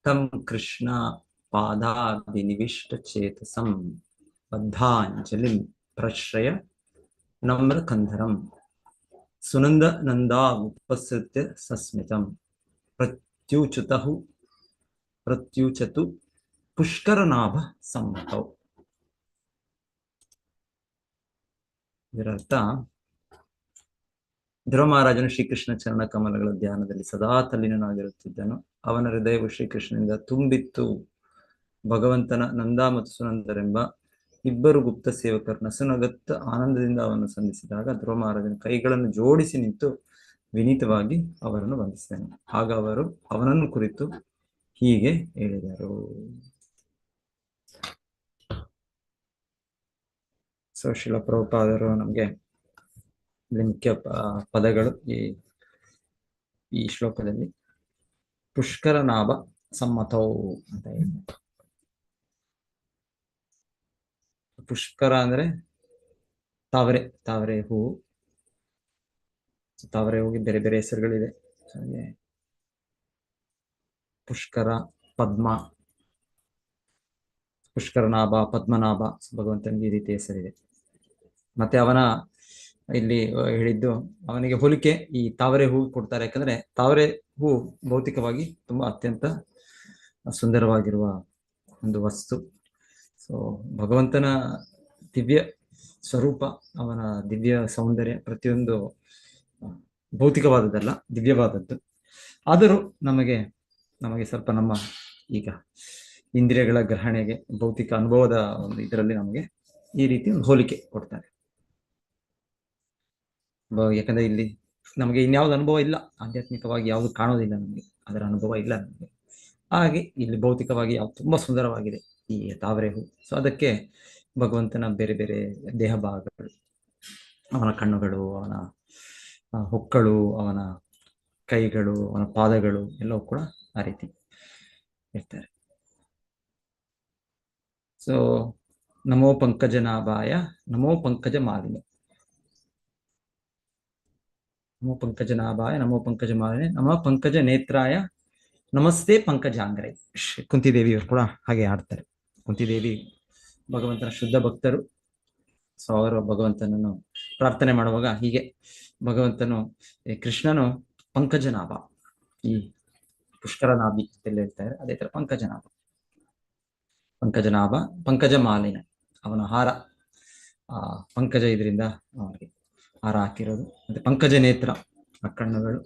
ತಂ ಕೃಷ್ಣ ಪಾದಾಭಿನಿವಿಷ್ಟ ಚೇತಸಂ ಬದ್ಧಾಂಜಲಿಂ ಪ್ರಶ್ರಯ ನಮ್ರ ಕಂಧರಂ ಸುನಂದ ನಂದಾ ಉಪಸೃತ್ಯ ಸಸ್ಮಿತಂ ಪ್ರತ್ಯುಚತುಃ ಪ್ರತ್ಯುಚತು ಪುಷ್ಕರನಾಭ ಸಮ್ಮತೌ. ಇದರರ್ಥ, ಧ್ರುವ ಮಹಾರಾಜನು ಶ್ರೀಕೃಷ್ಣ ಚರಣ ಕಮಲಗಳ ಧ್ಯಾನದಲ್ಲಿ ಸದಾ ತಲ್ಲೀನನಾಗಿರುತ್ತಿದ್ದನು. ಅವನ ಹೃದಯವು ಶ್ರೀಕೃಷ್ಣನಿಂದ ತುಂಬಿತ್ತು. ಭಗವಂತನ ನಂದ ಮತ್ತು ಸುನಂದರೆಂಬ ಇಬ್ಬರು ಗುಪ್ತ ಸೇವಕರು ನಸುನಗತ್ತ ಆನಂದದಿಂದ ಅವನನ್ನು ಸಂಧಿಸಿದಾಗ ಧ್ರುವ ಮಹಾರಾಜನ ಕೈಗಳನ್ನು ಜೋಡಿಸಿ ನಿಂತು ವಿನೀತವಾಗಿ ಅವರನ್ನು ವಂದಿಸಿದನು. ಆಗ ಅವರು ಅವನನ್ನು ಕುರಿತು ಹೀಗೆ ಹೇಳಿದರು. ಶಿಲ ಪ್ರಭುಪಾದರು ನಮಗೆ ಮುಖ್ಯ ಪದಗಳು ಈ ಶ್ಲೋಕದಲ್ಲಿ ಪುಷ್ಕರನಾಭ ಸಮ್ಮತೌ ಅಂತ ಹೇಳಿ. ಪುಷ್ಕರ ಅಂದ್ರೆ ತಾವರೆ ಹೂವು. ತಾವರೆ ಹೂವಿಗೆ ಬೇರೆ ಬೇರೆ ಹೆಸರುಗಳಿದೆ. ಪುಷ್ಕರ, ಪದ್ಮ, ಪುಷ್ಕರನಾಭ, ಪದ್ಮನಾಭ, ಭಗವಂತನಿಗೆ ಈ ರೀತಿ ಹೆಸರಿದೆ. ಮತ್ತೆ ಅವನ ಇಲ್ಲಿ ಹೇಳಿದ್ದು, ಅವನಿಗೆ ಹೋಲಿಕೆ ಈ ತಾವರೆ ಹೂ ಕೊಡ್ತಾರೆ. ಯಾಕಂದ್ರೆ ತಾವರೆ ಹೂ ಭೌತಿಕವಾಗಿ ತುಂಬಾ ಅತ್ಯಂತ ಸುಂದರವಾಗಿರುವ ಒಂದು ವಸ್ತು. ಸೊ ಭಗವಂತನ ದಿವ್ಯ ಸ್ವರೂಪ, ಅವನ ದಿವ್ಯ ಸೌಂದರ್ಯ ಪ್ರತಿಯೊಂದು ಭೌತಿಕವಾದದ್ದಲ್ಲ, ದಿವ್ಯವಾದದ್ದು. ಆದರೂ ನಮಗೆ ಸ್ವಲ್ಪ ನಮ್ಮ ಈಗ ಇಂದ್ರಿಯಗಳ ಗ್ರಹಣೆಗೆ, ಭೌತಿಕ ಅನುಭವದ ಒಂದು ಇದರಲ್ಲಿ ನಮಗೆ ಈ ರೀತಿ ಒಂದು ಹೋಲಿಕೆ ಕೊಡ್ತಾರೆ. ಯಾಕಂದ್ರೆ ಇಲ್ಲಿ ನಮಗೆ ಇನ್ಯಾವ್ದು ಅನುಭವ ಇಲ್ಲ, ಆಧ್ಯಾತ್ಮಿಕವಾಗಿ ಯಾವುದು ಕಾಣೋದಿಲ್ಲ, ನಮಗೆ ಅದರ ಅನುಭವ ಇಲ್ಲ ನಮಗೆ. ಹಾಗೆ ಇಲ್ಲಿ ಭೌತಿಕವಾಗಿ ಯಾವ್ದು ತುಂಬಾ ಸುಂದರವಾಗಿದೆ ಈ ತಾವರೆ ಹೂ. ಸೊ ಅದಕ್ಕೆ ಭಗವಂತನ ಬೇರೆ ಬೇರೆ ದೇಹ ಭಾಗಗಳು, ಅವನ ಕಣ್ಣುಗಳು, ಅವನ ಹೊಕ್ಕಳು, ಅವನ ಕೈಗಳು, ಅವನ ಪಾದಗಳು ಎಲ್ಲವೂ ಕೂಡ ಆ ರೀತಿ ಇರ್ತಾರೆ. ಸೊ ನಮೋ ಪಂಕಜನಾಭಾಯ ನಮೋ ಪಂಕಜ ಮಾಲಿನಿ, ನಮೋ ಪಂಕಜನಾಭಾಯ ನಮೋ ಪಂಕಜ ಮಾಲಿನಿ ನಮೋ ಪಂಕಜ ನೇತ್ರಾಯ ನಮಸ್ತೆ ಪಂಕಜಾಂಗ್ರೈ. ಕುಂತಿದೇವಿಯವರು ಕೂಡ ಹಾಗೆ ಆಡ್ತಾರೆ. ಕುಂತಿದೇವಿ ಭಗವಂತನ ಶುದ್ಧ ಭಕ್ತರು. ಸೊ ಅವರು ಭಗವಂತನನ್ನು ಪ್ರಾರ್ಥನೆ ಮಾಡುವಾಗ ಹೀಗೆ ಭಗವಂತನು, ಕೃಷ್ಣನು ಪಂಕಜನಾಭ, ಈ ಪುಷ್ಕರನಾಭಿ ಅಂತ ಹೇಳ್ತಾರೆ, ಅದೇ ತರ ಪಂಕಜನಾಭ, ಪಂಕಜ ಮಾಲಿನ, ಅವನ ಹಾರ ಪಂಕಜ, ಇದರಿಂದ ಅವನಿಗೆ ಹಾರ ಹಾಕಿರೋದು. ಮತ್ತೆ ಪಂಕಜ ನೇತ್ರ, ಆ ಕಣ್ಣುಗಳು.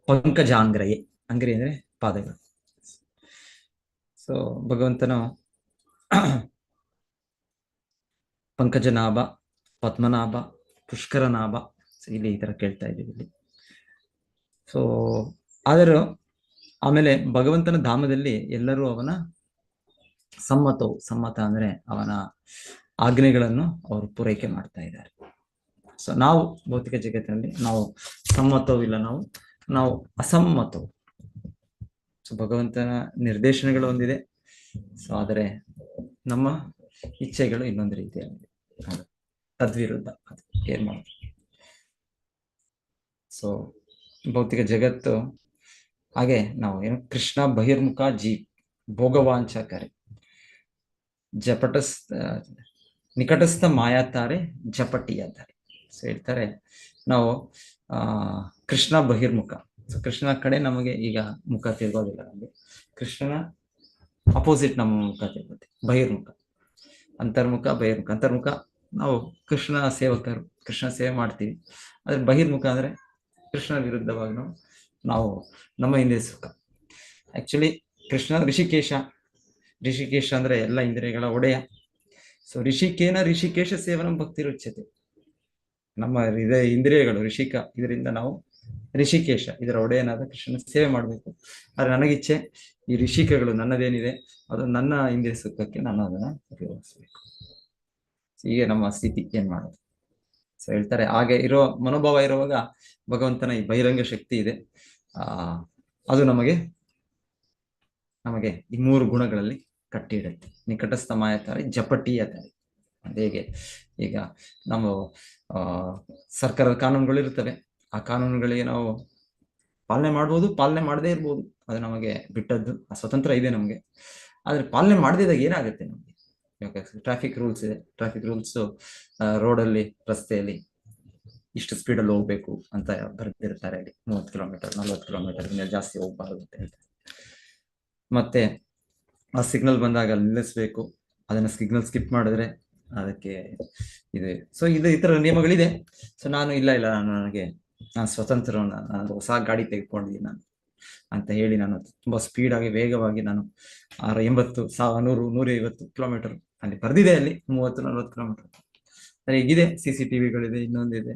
ಪಂಕಜಾಂಗ್ರಯೇ, ಅಂಗ್ರಿ ಅಂದ್ರೆ ಪಾದಗಳು. ಸೊ ಭಗವಂತನು ಪಂಕಜನಾಭ, ಪದ್ಮನಾಭ, ಪುಷ್ಕರನಾಭ, ಇಲ್ಲಿ ಈ ತರ ಕೇಳ್ತಾ ಇದ್ದೀವಿ ಇಲ್ಲಿ. ಸೊ ಆದರೂ ಆಮೇಲೆ ಭಗವಂತನ ಧಾಮದಲ್ಲಿ ಎಲ್ಲರೂ ಅವನ ಸಮ್ಮತ ಅಂದ್ರೆ ಅವನ ಆಜ್ಞೆಗಳನ್ನು ಅವರು ಪೂರೈಕೆ ಮಾಡ್ತಾ ಇದ್ದಾರೆ. ಸೊ ನಾವು ಭೌತಿಕ ಜಗತ್ತಿನಲ್ಲಿ ನಾವು ಸಮ್ಮತವೂ ಇಲ್ಲ, ನಾವು ಅಸಮ್ಮತವು. ಸೊ ಭಗವಂತನ ನಿರ್ದೇಶನಗಳು ಒಂದಿದೆ, ಸೊ ಆದರೆ ನಮ್ಮ ಇಚ್ಛೆಗಳು ಇನ್ನೊಂದು ರೀತಿಯಾಗಿದೆ, ತದ್ವಿರುದ್ಧ. ಅದು ಏನ್ ಮಾಡೋದು? ಸೊ ಭೌತಿಕ ಜಗತ್ತು ಹಾಗೆ ನಾವು ಏನು, ಕೃಷ್ಣ ಬಹಿರ್ಮುಖ ಜೀ ಭೋಗವಾಂಚಕರೆ ನಿಕಟಸ್ಥ ಮಾಯಾತಾರೆ ಜಪಟಿಯಾತಾರೆ. ಸೊ ಹೇಳ್ತಾರೆ, ನಾವು ಕೃಷ್ಣ ಬಹಿರ್ಮುಖ. ಸೊ ಕೃಷ್ಣನ ಕಡೆ ನಮಗೆ ಈಗ ಮುಖ ತಿರುಗೋದಿಲ್ಲ, ನಮಗೆ ಕೃಷ್ಣನ ಅಪೋಸಿಟ್ ನಮ್ಮ ಮುಖ ತಿರುಗುತ್ತೆ, ಬಹಿರ್ಮುಖ. ಅಂತರ್ಮುಖ, ಬಹಿರ್ಮುಖ. ಅಂತರ್ಮುಖ ನಾವು ಕೃಷ್ಣ ಸೇವಕರು, ಕೃಷ್ಣ ಸೇವೆ ಮಾಡ್ತೀವಿ. ಆದ್ರೆ ಬಹಿರ್ಮುಖ ಅಂದ್ರೆ ಕೃಷ್ಣ ವಿರುದ್ಧವಾಗಿ ನಾವು ನಮ್ಮ ಇಂದ್ರಿಯ ಸುಖ. ಆಕ್ಚುಲಿ ಕೃಷ್ಣ ಋಷಿಕೇಶ ಅಂದ್ರೆ ಎಲ್ಲ ಇಂದ್ರಿಯಗಳ ಒಡೆಯ. ಸೊ ಋಷಿಕೇಶ ಸೇವನ ಭಕ್ತಿ ರುಚ್ಯತೆ. ನಮ್ಮ ಇಂದ್ರಿಯಗಳು ಋಷಿಕ, ಇದರಿಂದ ನಾವು ಋಷಿಕೇಶ, ಇದರ ಒಡೆಯನಾದ ಕೃಷ್ಣನ ಸೇವೆ ಮಾಡಬೇಕು. ಆದ್ರೆ ನನಗಿಚ್ಛೆ ಈ ಋಷಿಕಗಳು ನನ್ನದೇನಿದೆ ಅದು ನನ್ನ ಇಂದ್ರಿಯ ಸುಖಕ್ಕೆ ನಾನು ಅದನ್ನ ಉಪಯೋಗಿಸ್ಬೇಕು. ಹೀಗೆ ನಮ್ಮ ಸ್ಥಿತಿ ಏನ್ ಮಾಡೋದು? ಸೊ ಹೇಳ್ತಾರೆ, ಹಾಗೆ ಇರೋ ಮನೋಭಾವ ಇರುವಾಗ ಭಗವಂತನ ಈ ಬಹಿರಂಗ ಶಕ್ತಿ ಇದೆ, ಅದು ನಮಗೆ ಈ ಮೂರು ಗುಣಗಳಲ್ಲಿ ಕಟ್ಟಿ ಇಡುತ್ತೆ. ನಿಕಟಸ್ಥ ಮಾಯತಾರೆ ಜಪಟೀಯತಾರೆ. ಹೇಗೆ ಈಗ ನಾವು ಸರ್ಕಾರದ ಕಾನೂನುಗಳು ಇರ್ತವೆ, ಆ ಕಾನೂನುಗಳಿಗೆ ನಾವು ಪಾಲನೆ ಮಾಡ್ಬೋದು, ಪಾಲನೆ ಮಾಡದೇ ಇರ್ಬೋದು, ಅದು ನಮಗೆ ಬಿಟ್ಟದ್ದು, ಆ ಸ್ವತಂತ್ರ ಇದೆ ನಮಗೆ. ಆದ್ರೆ ಪಾಲನೆ ಮಾಡದಿದ್ದಾಗ ಏನಾಗುತ್ತೆ ನಮಗೆ? ಇವಾಗ ಟ್ರಾಫಿಕ್ ರೂಲ್ಸ್ ಇದೆ, ಟ್ರಾಫಿಕ್ ರೂಲ್ಸ್ ರೋಡಲ್ಲಿ, ರಸ್ತೆಯಲ್ಲಿ ಇಷ್ಟು ಸ್ಪೀಡಲ್ಲಿ ಹೋಗ್ಬೇಕು ಅಂತ ಬರೆದಿರ್ತಾರೆ, ಅಲ್ಲಿ 30 ಕಿಲೋಮೀಟರ್ 40 ಕಿಲೋಮೀಟರ್ ಜಾಸ್ತಿ ಹೋಗ್ಬಾರ್ದು ಅಂತ ಹೇಳ್ತಾರೆ. ಮತ್ತೆ ಆ ಸಿಗ್ನಲ್ ಬಂದಾಗ ಅಲ್ಲಿ ನಿಲ್ಲಿಸ್ಬೇಕು, ಅದನ್ನ ಸಿಗ್ನಲ್ ಸ್ಕಿಪ್ ಮಾಡಿದ್ರೆ ಅದಕ್ಕೆ ಇದೆ. ಸೊ ಇದು ಈ ತರ ನಿಯಮಗಳಿದೆ. ಸೊ ನಾನು ಇಲ್ಲ ನಾನು ಸ್ವತಂತ್ರ, ನಾನು ಹೊಸ ಗಾಡಿ ತೆಗೆದುಕೊಂಡಿದ್ದೀನಿ ನಾನು ಅಂತ ಹೇಳಿ ನಾನು ತುಂಬಾ ಸ್ಪೀಡ್ ಆಗಿ ವೇಗವಾಗಿ ನಾನು 80 100 150 ಕಿಲೋಮೀಟರ್ ಅಲ್ಲಿ ಬರ್ದಿದೆ, ಅಲ್ಲಿ 30-40 ಕಿಲೋಮೀಟರ್. ಈಗಿದೆ, CCTVಗಳಿದೆ, ಇನ್ನೊಂದಿದೆ.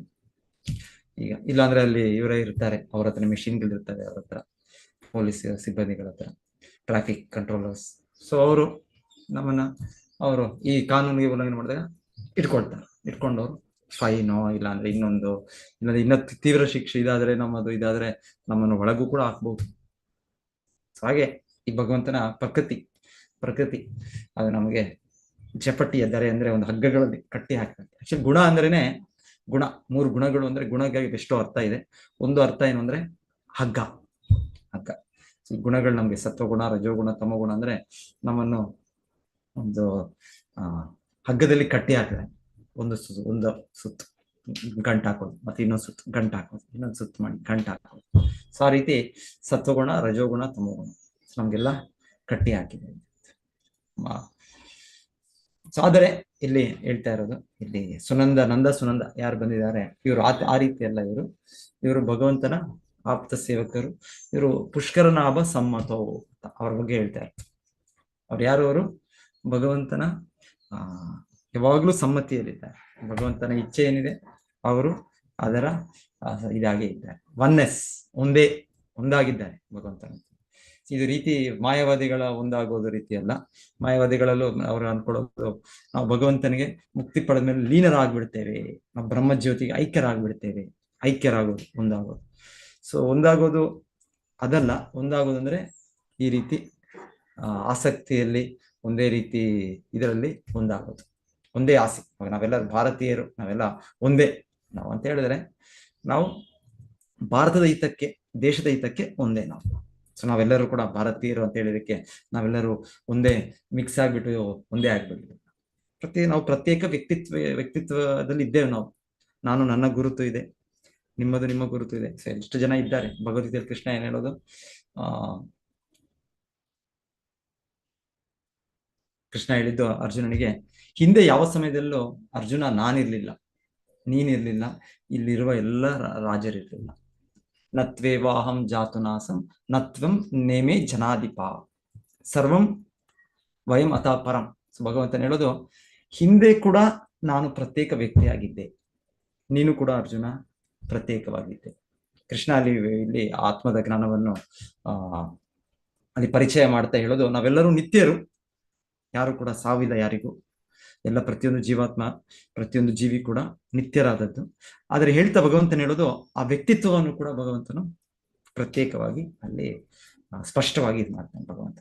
ಈಗ ಇಲ್ಲಾಂದ್ರೆ ಅಲ್ಲಿ ಇವರೇ ಇರ್ತಾರೆ, ಅವ್ರ ಹತ್ರ ಮೆಷಿನ್ಗಳು ಇರ್ತವೆ, ಅವ್ರ ಹತ್ರ ಪೊಲೀಸ್ ಸಿಬ್ಬಂದಿಗಳ ಹತ್ರ, ಟ್ರಾಫಿಕ್ ಕಂಟ್ರೋಲರ್ಸ್. ಸೊ ಅವರು ಈ ಕಾನೂನಿಗೆ ಉಲ್ಲಂಘನೆ ಮಾಡಿದಾಗ ಇಟ್ಕೊಂಡವ್ರು ಫೈನೋ ಇಲ್ಲಾಂದ್ರೆ ಇನ್ನ ತೀವ್ರ ಶಿಕ್ಷೆ ಇದಾದ್ರೆ ನಮ್ಮನ್ನು ಒಳಗೂ ಕೂಡ ಹಾಕ್ಬಹುದು. ಹಾಗೆ ಈ ಭಗವಂತನ ಪ್ರಕೃತಿ ಅದು ನಮಗೆ ಜಪಟಿ ಎದ್ದಾರೆ, ಅಂದ್ರೆ ಒಂದು ಹಗ್ಗಗಳಲ್ಲಿ ಕಟ್ಟಿ ಹಾಕ್ತಾರೆ. ಆಕ್ಚುಲಿ ಗುಣ ಅಂದ್ರೇನೆ ಗುಣ, 3 ಗುಣಗಳು ಅಂದ್ರೆ ಗುಣಗಳಿಗೆ ಎಷ್ಟೋ ಅರ್ಥ ಇದೆ. ಒಂದು ಅರ್ಥ ಏನು ಅಂದ್ರೆ ಹಗ್ಗ. ಗುಣಗಳು ನಮ್ಗೆ ಸತ್ವಗುಣ, ರಜೋಗುಣ, ತಮೋಗುಣ ಅಂದ್ರೆ ನಮ್ಮನ್ನು ಒಂದು ಹಗ್ಗದಲ್ಲಿ ಕಟ್ಟಿ ಹಾಕಿದೆ. ಒಂದು ಸುತ್ತು ಗಂಟು ಹಾಕೋದು, ಮತ್ತೆ ಇನ್ನೊಂದು ಸುತ್ತು ಗಂಟು ಹಾಕೋದು, ಇನ್ನೊಂದು ಸುತ್ತು ಮಾಡಿ ಗಂಟು ಹಾಕೋದು. ಸೊ ಆ ರೀತಿ ಸತ್ವಗುಣ, ರಜೋಗುಣ, ತಮೋಗುಣ ನಮ್ಗೆಲ್ಲ ಕಟ್ಟಿ ಹಾಕಿದೆ. ಸೊ ಆದರೆ ಇಲ್ಲಿ ಹೇಳ್ತಾ ಇರೋದು, ಇಲ್ಲಿ ನಂದ ಸುನಂದ ಯಾರು ಬಂದಿದ್ದಾರೆ, ಇವರು ಆ ರೀತಿ ಅಲ್ಲ, ಇವರು ಭಗವಂತನ ಆಪ್ತ ಸೇವಕರು. ಇವರು ಪುಷ್ಕರನಾಭ ಸಮ್ಮತೋ ಅವ್ರ ಬಗ್ಗೆ ಹೇಳ್ತಾರೆ. ಅವ್ರು ಯಾರು? ಅವರು ಭಗವಂತನ ಯಾವಾಗ್ಲೂ ಸಮ್ಮತಿಯಲ್ಲಿದ್ದಾರೆ. ಭಗವಂತನ ಇಚ್ಛೆ ಏನಿದೆ ಅವರು ಅದರ ಇದಾಗೆ ಇದ್ದಾರೆ. ಒಂದಾಗಿದ್ದಾರೆ ಭಗವಂತನ. ಇದು ರೀತಿ ಮಾಯಾವಾದಿಗಳ ಒಂದಾಗೋದು ರೀತಿ ಅಲ್ಲ. ಮಾಯಾವಾದಿಗಳಲ್ಲೂ ಅವರು ಅನ್ಕೊಳ್ಳೋದು, ನಾವು ಭಗವಂತನಿಗೆ ಮುಕ್ತಿ ಪಡೆದ ಮೇಲೆ ಲೀನರಾಗ್ಬಿಡ್ತೇವೆ, ನಾವು ಬ್ರಹ್ಮಜ್ಯೋತಿಗೆ ಐಕ್ಯರಾಗೋದು, ಒಂದಾಗೋದು. ಸೊ ಒಂದಾಗೋದು ಅದಲ್ಲ. ಒಂದಾಗೋದು ಅಂದ್ರೆ ಈ ರೀತಿ ಆಸಕ್ತಿಯಲ್ಲಿ, ಒಂದೇ ರೀತಿ ಇದರಲ್ಲಿ ಒಂದಾಗೋದು, ಒಂದೇ ಆಸೆ. ನಾವೆಲ್ಲರೂ ಭಾರತೀಯರು, ನಾವೆಲ್ಲ ಒಂದೇ. ನಾವು ಅಂತ ಹೇಳಿದ್ರೆ ನಾವು ಭಾರತದ ಹಿತಕ್ಕೆ, ದೇಶದ ಹಿತಕ್ಕೆ ಒಂದೇ ನಾವು. ಸೊ ನಾವೆಲ್ಲರೂ ಕೂಡ ಭಾರತೀಯರು ಅಂತ ಹೇಳಿದಕ್ಕೆ ನಾವೆಲ್ಲರೂ ಒಂದೇ ಮಿಕ್ಸ್ ಆಗ್ಬಿಟ್ಟು ಒಂದೇ ಆಗ್ಬಿಟ್ಟು ನಾವು ಪ್ರತ್ಯೇಕ ವ್ಯಕ್ತಿತ್ವದಲ್ಲಿ ಇದ್ದೇವೆ ನಾವು. ನಾನು, ನನ್ನ ಗುರುತು ಇದೆ, ನಿಮ್ಮದು ನಿಮ್ಮ ಗುರುತು ಇದೆ. ಸೊ ಎಷ್ಟು ಜನ ಇದ್ದಾರೆ ಭಗವದ್ಗೀತೆಯಲ್ಲಿ. ಕೃಷ್ಣ ಏನ್ ಹೇಳೋದು, ಕೃಷ್ಣ ಹೇಳಿದ್ದು ಅರ್ಜುನನಿಗೆ, ಹಿಂದೆ ಯಾವ ಸಮಯದಲ್ಲೂ ಅರ್ಜುನ ನಾನಿರ್ಲಿಲ್ಲ, ನೀನಿರ್ಲಿಲ್ಲ, ಇಲ್ಲಿರುವ ಎಲ್ಲ ರಾಜರಿರ್ಲಿಲ್ಲ. ನತ್ವೇವಾಹಂ ಜಾತುನಾಸಂ ನತ್ವಂ ನೇಮೇ ಜನಾಧಿಪ ಸರ್ವಂ ವಯಂ ಅತಾಪರಂ. ಭಗವಂತನ ಹೇಳೋದು, ಹಿಂದೆ ಕೂಡ ನಾನು ಪ್ರತ್ಯೇಕ ವ್ಯಕ್ತಿಯಾಗಿದ್ದೆ, ನೀನು ಕೂಡ ಅರ್ಜುನ ಪ್ರತ್ಯೇಕವಾಗಿದ್ದೆ. ಕೃಷ್ಣ ಇಲ್ಲಿ ಆತ್ಮದ ಜ್ಞಾನವನ್ನು ಅಲ್ಲಿ ಪರಿಚಯ ಮಾಡ್ತಾ ಹೇಳೋದು, ನಾವೆಲ್ಲರೂ ನಿತ್ಯರು, ಯಾರು ಕೂಡ ಸಾವಿಲ್ಲ ಯಾರಿಗೂ. ಎಲ್ಲ ಪ್ರತಿಯೊಂದು ಜೀವಾತ್ಮ, ಪ್ರತಿಯೊಂದು ಜೀವಿ ಕೂಡ ನಿತ್ಯರಾದದ್ದು. ಆದರೆ ಹೇಳ್ತಾ ಭಗವಂತನ ಹೇಳೋದು, ಆ ವ್ಯಕ್ತಿತ್ವವನ್ನು ಕೂಡ ಭಗವಂತನು ಪ್ರತ್ಯೇಕವಾಗಿ ಅಲ್ಲಿ ಸ್ಪಷ್ಟವಾಗಿ ಇದು ಮಾಡ್ತಾನೆ ಭಗವಂತ.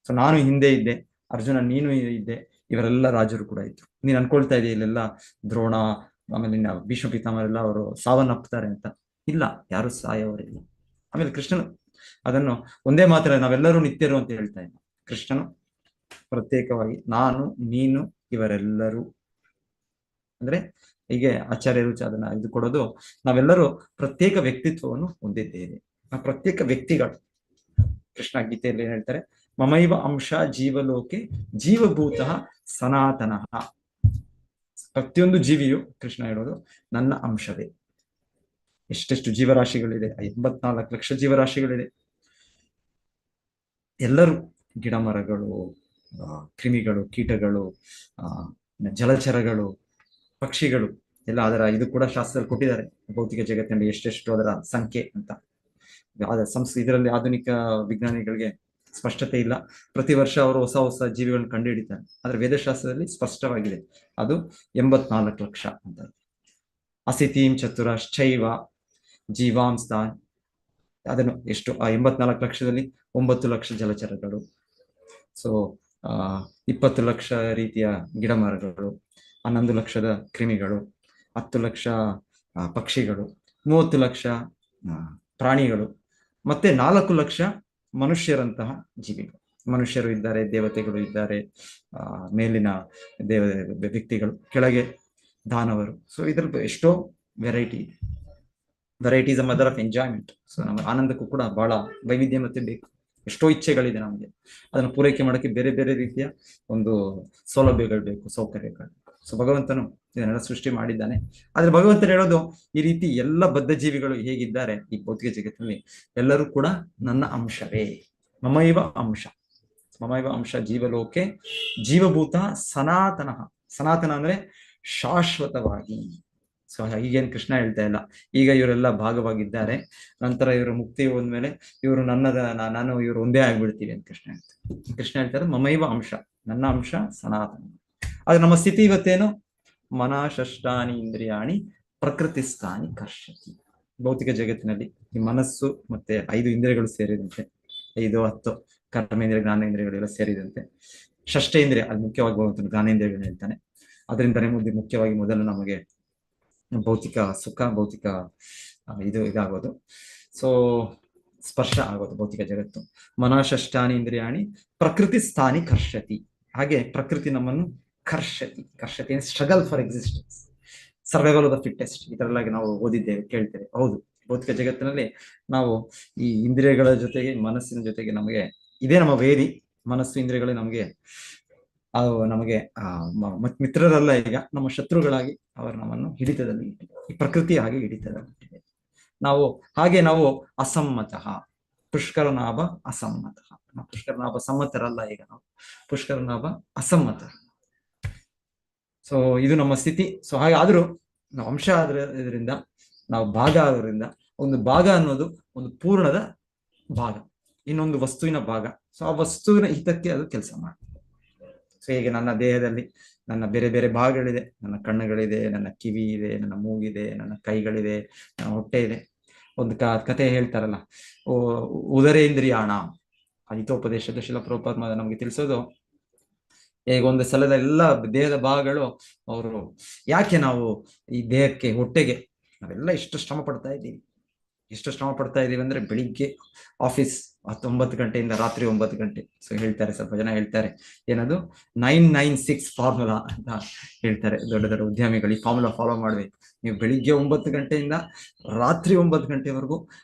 ಸೊ ನಾನು ಹಿಂದೆ ಇದ್ದೆ, ಅರ್ಜುನ ನೀನು ಇದ್ದೆ, ಇವರೆಲ್ಲ ರಾಜರು ಕೂಡ ಇದ್ರು. ನೀನ್ ಅನ್ಕೊಳ್ತಾ ಇದೆಯಾ ಇಲ್ಲೆಲ್ಲ ದ್ರೋಣ, ಆಮೇಲೆ ಭೀಷ್ಮ ಪಿತಾಮಹರೆಲ್ಲ ಅವರು ಸಾವನ್ನಪ್ತಾರೆ ಅಂತ. ಇಲ್ಲ, ಯಾರು ಸಾಯವರಿಲ್ಲ. ಆಮೇಲೆ ಕೃಷ್ಣನು ಅದನ್ನು ಒಂದೇ ಮಾತ್ರ ನಾವೆಲ್ಲರೂ ನಿತ್ಯರು ಅಂತ ಹೇಳ್ತಾ ಇದ್ದ. ಕೃಷ್ಣನು ಪ್ರತ್ಯೇಕವಾಗಿ ನಾನು, ನೀನು, ಇವರೆಲ್ಲರೂ ಅಂದ್ರೆ ಹೀಗೆ ಆಚಾರ್ಯರು ಅದನ್ನ ಇದು ಕೊಡೋದು, ನಾವೆಲ್ಲರೂ ಪ್ರತ್ಯೇಕ ವ್ಯಕ್ತಿತ್ವವನ್ನು ಹೊಂದಿದ್ದೇವೆ, ನಾವು ಪ್ರತ್ಯೇಕ ವ್ಯಕ್ತಿಗಳು. ಕೃಷ್ಣ ಗೀತೆಯಲ್ಲಿ ಏನ್ ಹೇಳ್ತಾರೆ, ಮಮೈವ ಅಂಶ ಜೀವಲೋಕೆ ಜೀವಭೂತ ಸನಾತನಃ. ಪ್ರತಿಯೊಂದು ಜೀವಿಯು, ಕೃಷ್ಣ ಹೇಳೋದು, ನನ್ನ ಅಂಶವೇ. ಎಷ್ಟೆಷ್ಟು ಜೀವರಾಶಿಗಳಿದೆ, 84 ಲಕ್ಷ ಜೀವರಾಶಿಗಳಿದೆ. ಎಲ್ಲರೂ, ಗಿಡ ಮರಗಳು, ಕ್ರಿಮಿಗಳು, ಕೀಟಗಳು, ಜಲಚರಗಳು, ಪಕ್ಷಿಗಳು ಎಲ್ಲ ಅದರ ಇದು ಕೂಡ ಶಾಸ್ತ್ರದಲ್ಲಿ ಕೊಟ್ಟಿದ್ದಾರೆ. ಭೌತಿಕ ಜಗತ್ತಿನಲ್ಲಿ ಎಷ್ಟೆಷ್ಟು ಅದರ ಸಂಖ್ಯೆ ಅಂತ. ಇದರಲ್ಲಿ ಆಧುನಿಕ ವಿಜ್ಞಾನಿಗಳಿಗೆ ಸ್ಪಷ್ಟತೆ ಇಲ್ಲ. ಪ್ರತಿ ವರ್ಷ ಅವರು ಹೊಸ ಹೊಸ ಜೀವಿಗಳನ್ನು ಕಂಡು ಹಿಡಿತಾರೆ. ಆದ್ರೆ ವೇದಶಾಸ್ತ್ರದಲ್ಲಿ ಸ್ಪಷ್ಟವಾಗಿದೆ, ಅದು 84 ಲಕ್ಷ ಅಂತ. ಅಸಿತೀಂ ಚತುರಶ್ಚೈವ ಜೀವಾಂಸ್ತ. ಅದನ್ನು ಎಷ್ಟು, ಆ 84 ಲಕ್ಷದಲ್ಲಿ 9 ಲಕ್ಷ ಜಲಚರಗಳು, ಸೊ 20 ಲಕ್ಷ ರೀತಿಯ ಗಿಡ ಮರಗಳು, 11 ಲಕ್ಷದ ಕ್ರಿಮಿಗಳು, 10 ಲಕ್ಷ ಪಕ್ಷಿಗಳು, 30 ಲಕ್ಷ ಪ್ರಾಣಿಗಳು, ಮತ್ತೆ 4 ಲಕ್ಷ ಮನುಷ್ಯರಂತಹ ಜೀವಿಗಳು. ಮನುಷ್ಯರು ಇದ್ದಾರೆ, ದೇವತೆಗಳು ಇದ್ದಾರೆ, ಮೇಲಿನ ದೇವ ವ್ಯಕ್ತಿಗಳು, ಕೆಳಗೆ ದಾನವರು. ಸೊ ಇದ್ರಲ್ಲಿ ಎಷ್ಟೋ ವೆರೈಟಿ ಇದೆ. Variety is a mother of enjoyment. So ನಮ್ಮ ಆನಂದಕ್ಕೂ ಕೂಡ ಬಹಳ ವೈವಿಧ್ಯಮತೆ ಬೇಕು. ಎಷ್ಟೋ ಇಚ್ಛೆಗಳಿದೆ ನಮಗೆ, ಅದನ್ನು ಪೂರೈಕೆ ಮಾಡೋಕ್ಕೆ ಬೇರೆ ಬೇರೆ ರೀತಿಯ ಒಂದು ಸೌಲಭ್ಯಗಳು ಬೇಕು, ಸೌಕರ್ಯಗಳು. ಸೊ ಭಗವಂತನು ಇದನ್ನೆಲ್ಲ ಸೃಷ್ಟಿ ಮಾಡಿದ್ದಾನೆ. ಆದ್ರೆ ಭಗವಂತನು ಹೇಳೋದು, ಈ ರೀತಿ ಎಲ್ಲ ಬದ್ಧ ಜೀವಿಗಳು ಹೇಗಿದ್ದಾರೆ ಈ ಭೌತಿಕ ಜಗತ್ತಿನಲ್ಲಿ, ಎಲ್ಲರೂ ಕೂಡ ನನ್ನ ಅಂಶವೇ. ಮಮೈವ ಅಂಶ, ಮಮೈವ ಅಂಶ ಜೀವಲೋಕೆ ಜೀವಭೂತ ಸನಾತನ. ಸನಾತನ ಅಂದ್ರೆ ಶಾಶ್ವತವಾಗಿ. ಸೊ ಈಗೇನು ಕೃಷ್ಣ ಹೇಳ್ತಾ ಇಲ್ಲ, ಈಗ ಇವರೆಲ್ಲ ಭಾಗವಾಗಿದ್ದಾರೆ, ನಂತರ ಇವರು ಮುಕ್ತಿ ಹೋದ್ಮೇಲೆ ಇವರು ನಾನು ಇವರು ಒಂದೇ ಆಗ್ಬಿಡ್ತೀವಿ ಅಂತ ಕೃಷ್ಣ ಹೇಳ್ತಾರೆ. ಕೃಷ್ಣ ಹೇಳ್ತಾರೆ ಮಮೈವ ಅಂಶ, ನನ್ನ ಅಂಶ ಸನಾತನ. ಆದ್ರೆ ನಮ್ಮ ಸ್ಥಿತಿ ಇವತ್ತೇನು? ಮನಃಷ್ಟಾನಿ ಇಂದ್ರಿಯಾಣಿ ಪ್ರಕೃತಿಸ್ಥಾನಿ ಕರ್ಷತಿ. ಭೌತಿಕ ಜಗತ್ತಿನಲ್ಲಿ ಈ ಮನಸ್ಸು ಮತ್ತೆ 5 ಇಂದ್ರಿಯಗಳು ಸೇರಿದಂತೆ, 5, 10 ಕರ್ಮೇಂದ್ರಿಯ, ಜ್ಞಾನೇಂದ್ರಿಯಗಳೆಲ್ಲ ಸೇರಿದಂತೆ ಷಷ್ಠೇಂದ್ರಿಯ, ಅದು ಮುಖ್ಯವಾಗಿ ಭಗವಂತನು ಜ್ಞಾನೇಂದ್ರಿಯಗಳನ್ನ ಹೇಳ್ತಾನೆ. ಅದರಿಂದನೇ ಮುಖ್ಯವಾಗಿ ಮೊದಲು ನಮಗೆ ಭೌತಿಕ ಸುಖ, ಭೌತಿಕ ಇದಾಗೋದು, ಸೊ ಸ್ಪರ್ಶ ಆಗೋದು ಭೌತಿಕ ಜಗತ್ತು. ಮನಃಷ್ಟಾನಿ ಇಂದ್ರಿಯಾಣಿ ಪ್ರಕೃತಿ ಸ್ಥಾನಿ ಕರ್ಷತಿ. ಹಾಗೆ ಪ್ರಕೃತಿ ನಮ್ಮನ್ನು ಕರ್ಷತಿ. ಕರ್ಷತಿ struggle for existence, survival of the fittest, ಇದರಲ್ಲಾಗಿ ನಾವು ಓದಿದ್ದೇವೆ, ಕೇಳ್ತೇವೆ. ಹೌದು, ಭೌತಿಕ ಜಗತ್ತಿನಲ್ಲಿ ನಾವು ಈ ಇಂದ್ರಿಯಗಳ ಜೊತೆಗೆ ಮನಸ್ಸಿನ ಜೊತೆಗೆ ನಮಗೆ ಇದೇ ನಮ್ಮ ವೇದಿ. ಮನಸ್ಸು ಇಂದ್ರಿಯಗಳೇ ನಮಗೆ ಮಿತ್ರರಲ್ಲ, ಈಗ ನಮ್ಮ ಶತ್ರುಗಳಾಗಿ ಅವರು ನಮ್ಮನ್ನು ಹಿಡಿತದಲ್ಲಿ ಇಟ್ಟಿದೆ. ಈ ಪ್ರಕೃತಿ ಹಾಗೆ ಹಿಡಿತದಲ್ಲಿ ಇಟ್ಟಿದೆ. ನಾವು ಅಸಮ್ಮತ, ಪುಷ್ಕರನಾಭ ಅಸಮ್ಮತ. ಪುಷ್ಕರನಾಭ ಸಮ್ಮತರಲ್ಲ, ಈಗ ನಾವು ಪುಷ್ಕರನಾಭ ಅಸಮ್ಮತ. ಸೊ ಇದು ನಮ್ಮ ಸ್ಥಿತಿ. ಸೊ ಹಾಗೆ ಆದ್ರೂ ನಾವು ಅಂಶ ಇದರಿಂದ, ನಾವು ಭಾಗ ಆಗೋದ್ರಿಂದ, ಒಂದು ಭಾಗ ಅನ್ನೋದು ಒಂದು ಪೂರ್ಣದ ಭಾಗ, ಇನ್ನೊಂದು ವಸ್ತುವಿನ ಭಾಗ. ಸೊ ಆ ವಸ್ತುವಿನ ಹಿತಕ್ಕೆ ಅದು ಕೆಲಸ ಮಾಡುತ್ತೆ. ಸೊ ಹೇಗೆ ನನ್ನ ದೇಹದಲ್ಲಿ ನನ್ನ ಬೇರೆ ಬೇರೆ ಭಾಗಗಳಿದೆ, ನನ್ನ ಕಣ್ಣುಗಳಿದೆ, ನನ್ನ ಕಿವಿ ಇದೆ, ನನ್ನ ಮೂಗಿದೆ, ನನ್ನ ಕೈಗಳಿದೆ, ನನ್ನ ಹೊಟ್ಟೆ ಇದೆ. ಒಂದು ಕಥೆ ಹೇಳ್ತಾರಲ್ಲ, ಉದರೇಂದ್ರಿಯಾಣ, ಹಿತೋಪದೇಶದ ಶಿಲ ಪ್ರಭುಪಾದ ನಮ್ಗೆ ತಿಳಿಸೋದು, ಈಗ ಒಂದು ಸಲದ ಎಲ್ಲ ದೇಹದ ಭಾಗಗಳು ಅವರು ಯಾಕೆ ನಾವು ಈ ದೇಹಕ್ಕೆ, ಹೊಟ್ಟೆಗೆ ನಾವೆಲ್ಲ ಎಷ್ಟು ಶ್ರಮ ಪಡ್ತಾ ಇದ್ದೀವಿ ಅಂದ್ರೆ ಬೆಳಿಗ್ಗೆ ಆಫೀಸ್ 9 ಗಂಟೆಯಿಂದ ರಾತ್ರಿ 9 ಗಂಟೆ. ಸೊ ಹೇಳ್ತಾರೆ, ಸ್ವಲ್ಪ ಜನ ಹೇಳ್ತಾರೆ, ಏನದು 996 ಫಾರ್ಮುಲಾ ಅಂತ ಹೇಳ್ತಾರೆ. ದೊಡ್ಡ ದೊಡ್ಡ ಉದ್ಯಮಿಗಳು ಈ ಫಾರ್ಮುಲಾ ಫಾಲೋ ಮಾಡ್ಬೇಕು. ನೀವು ಬೆಳಿಗ್ಗೆ 9 ಗಂಟೆಯಿಂದ ರಾತ್ರಿ 9 ಗಂಟೆವರೆಗೂ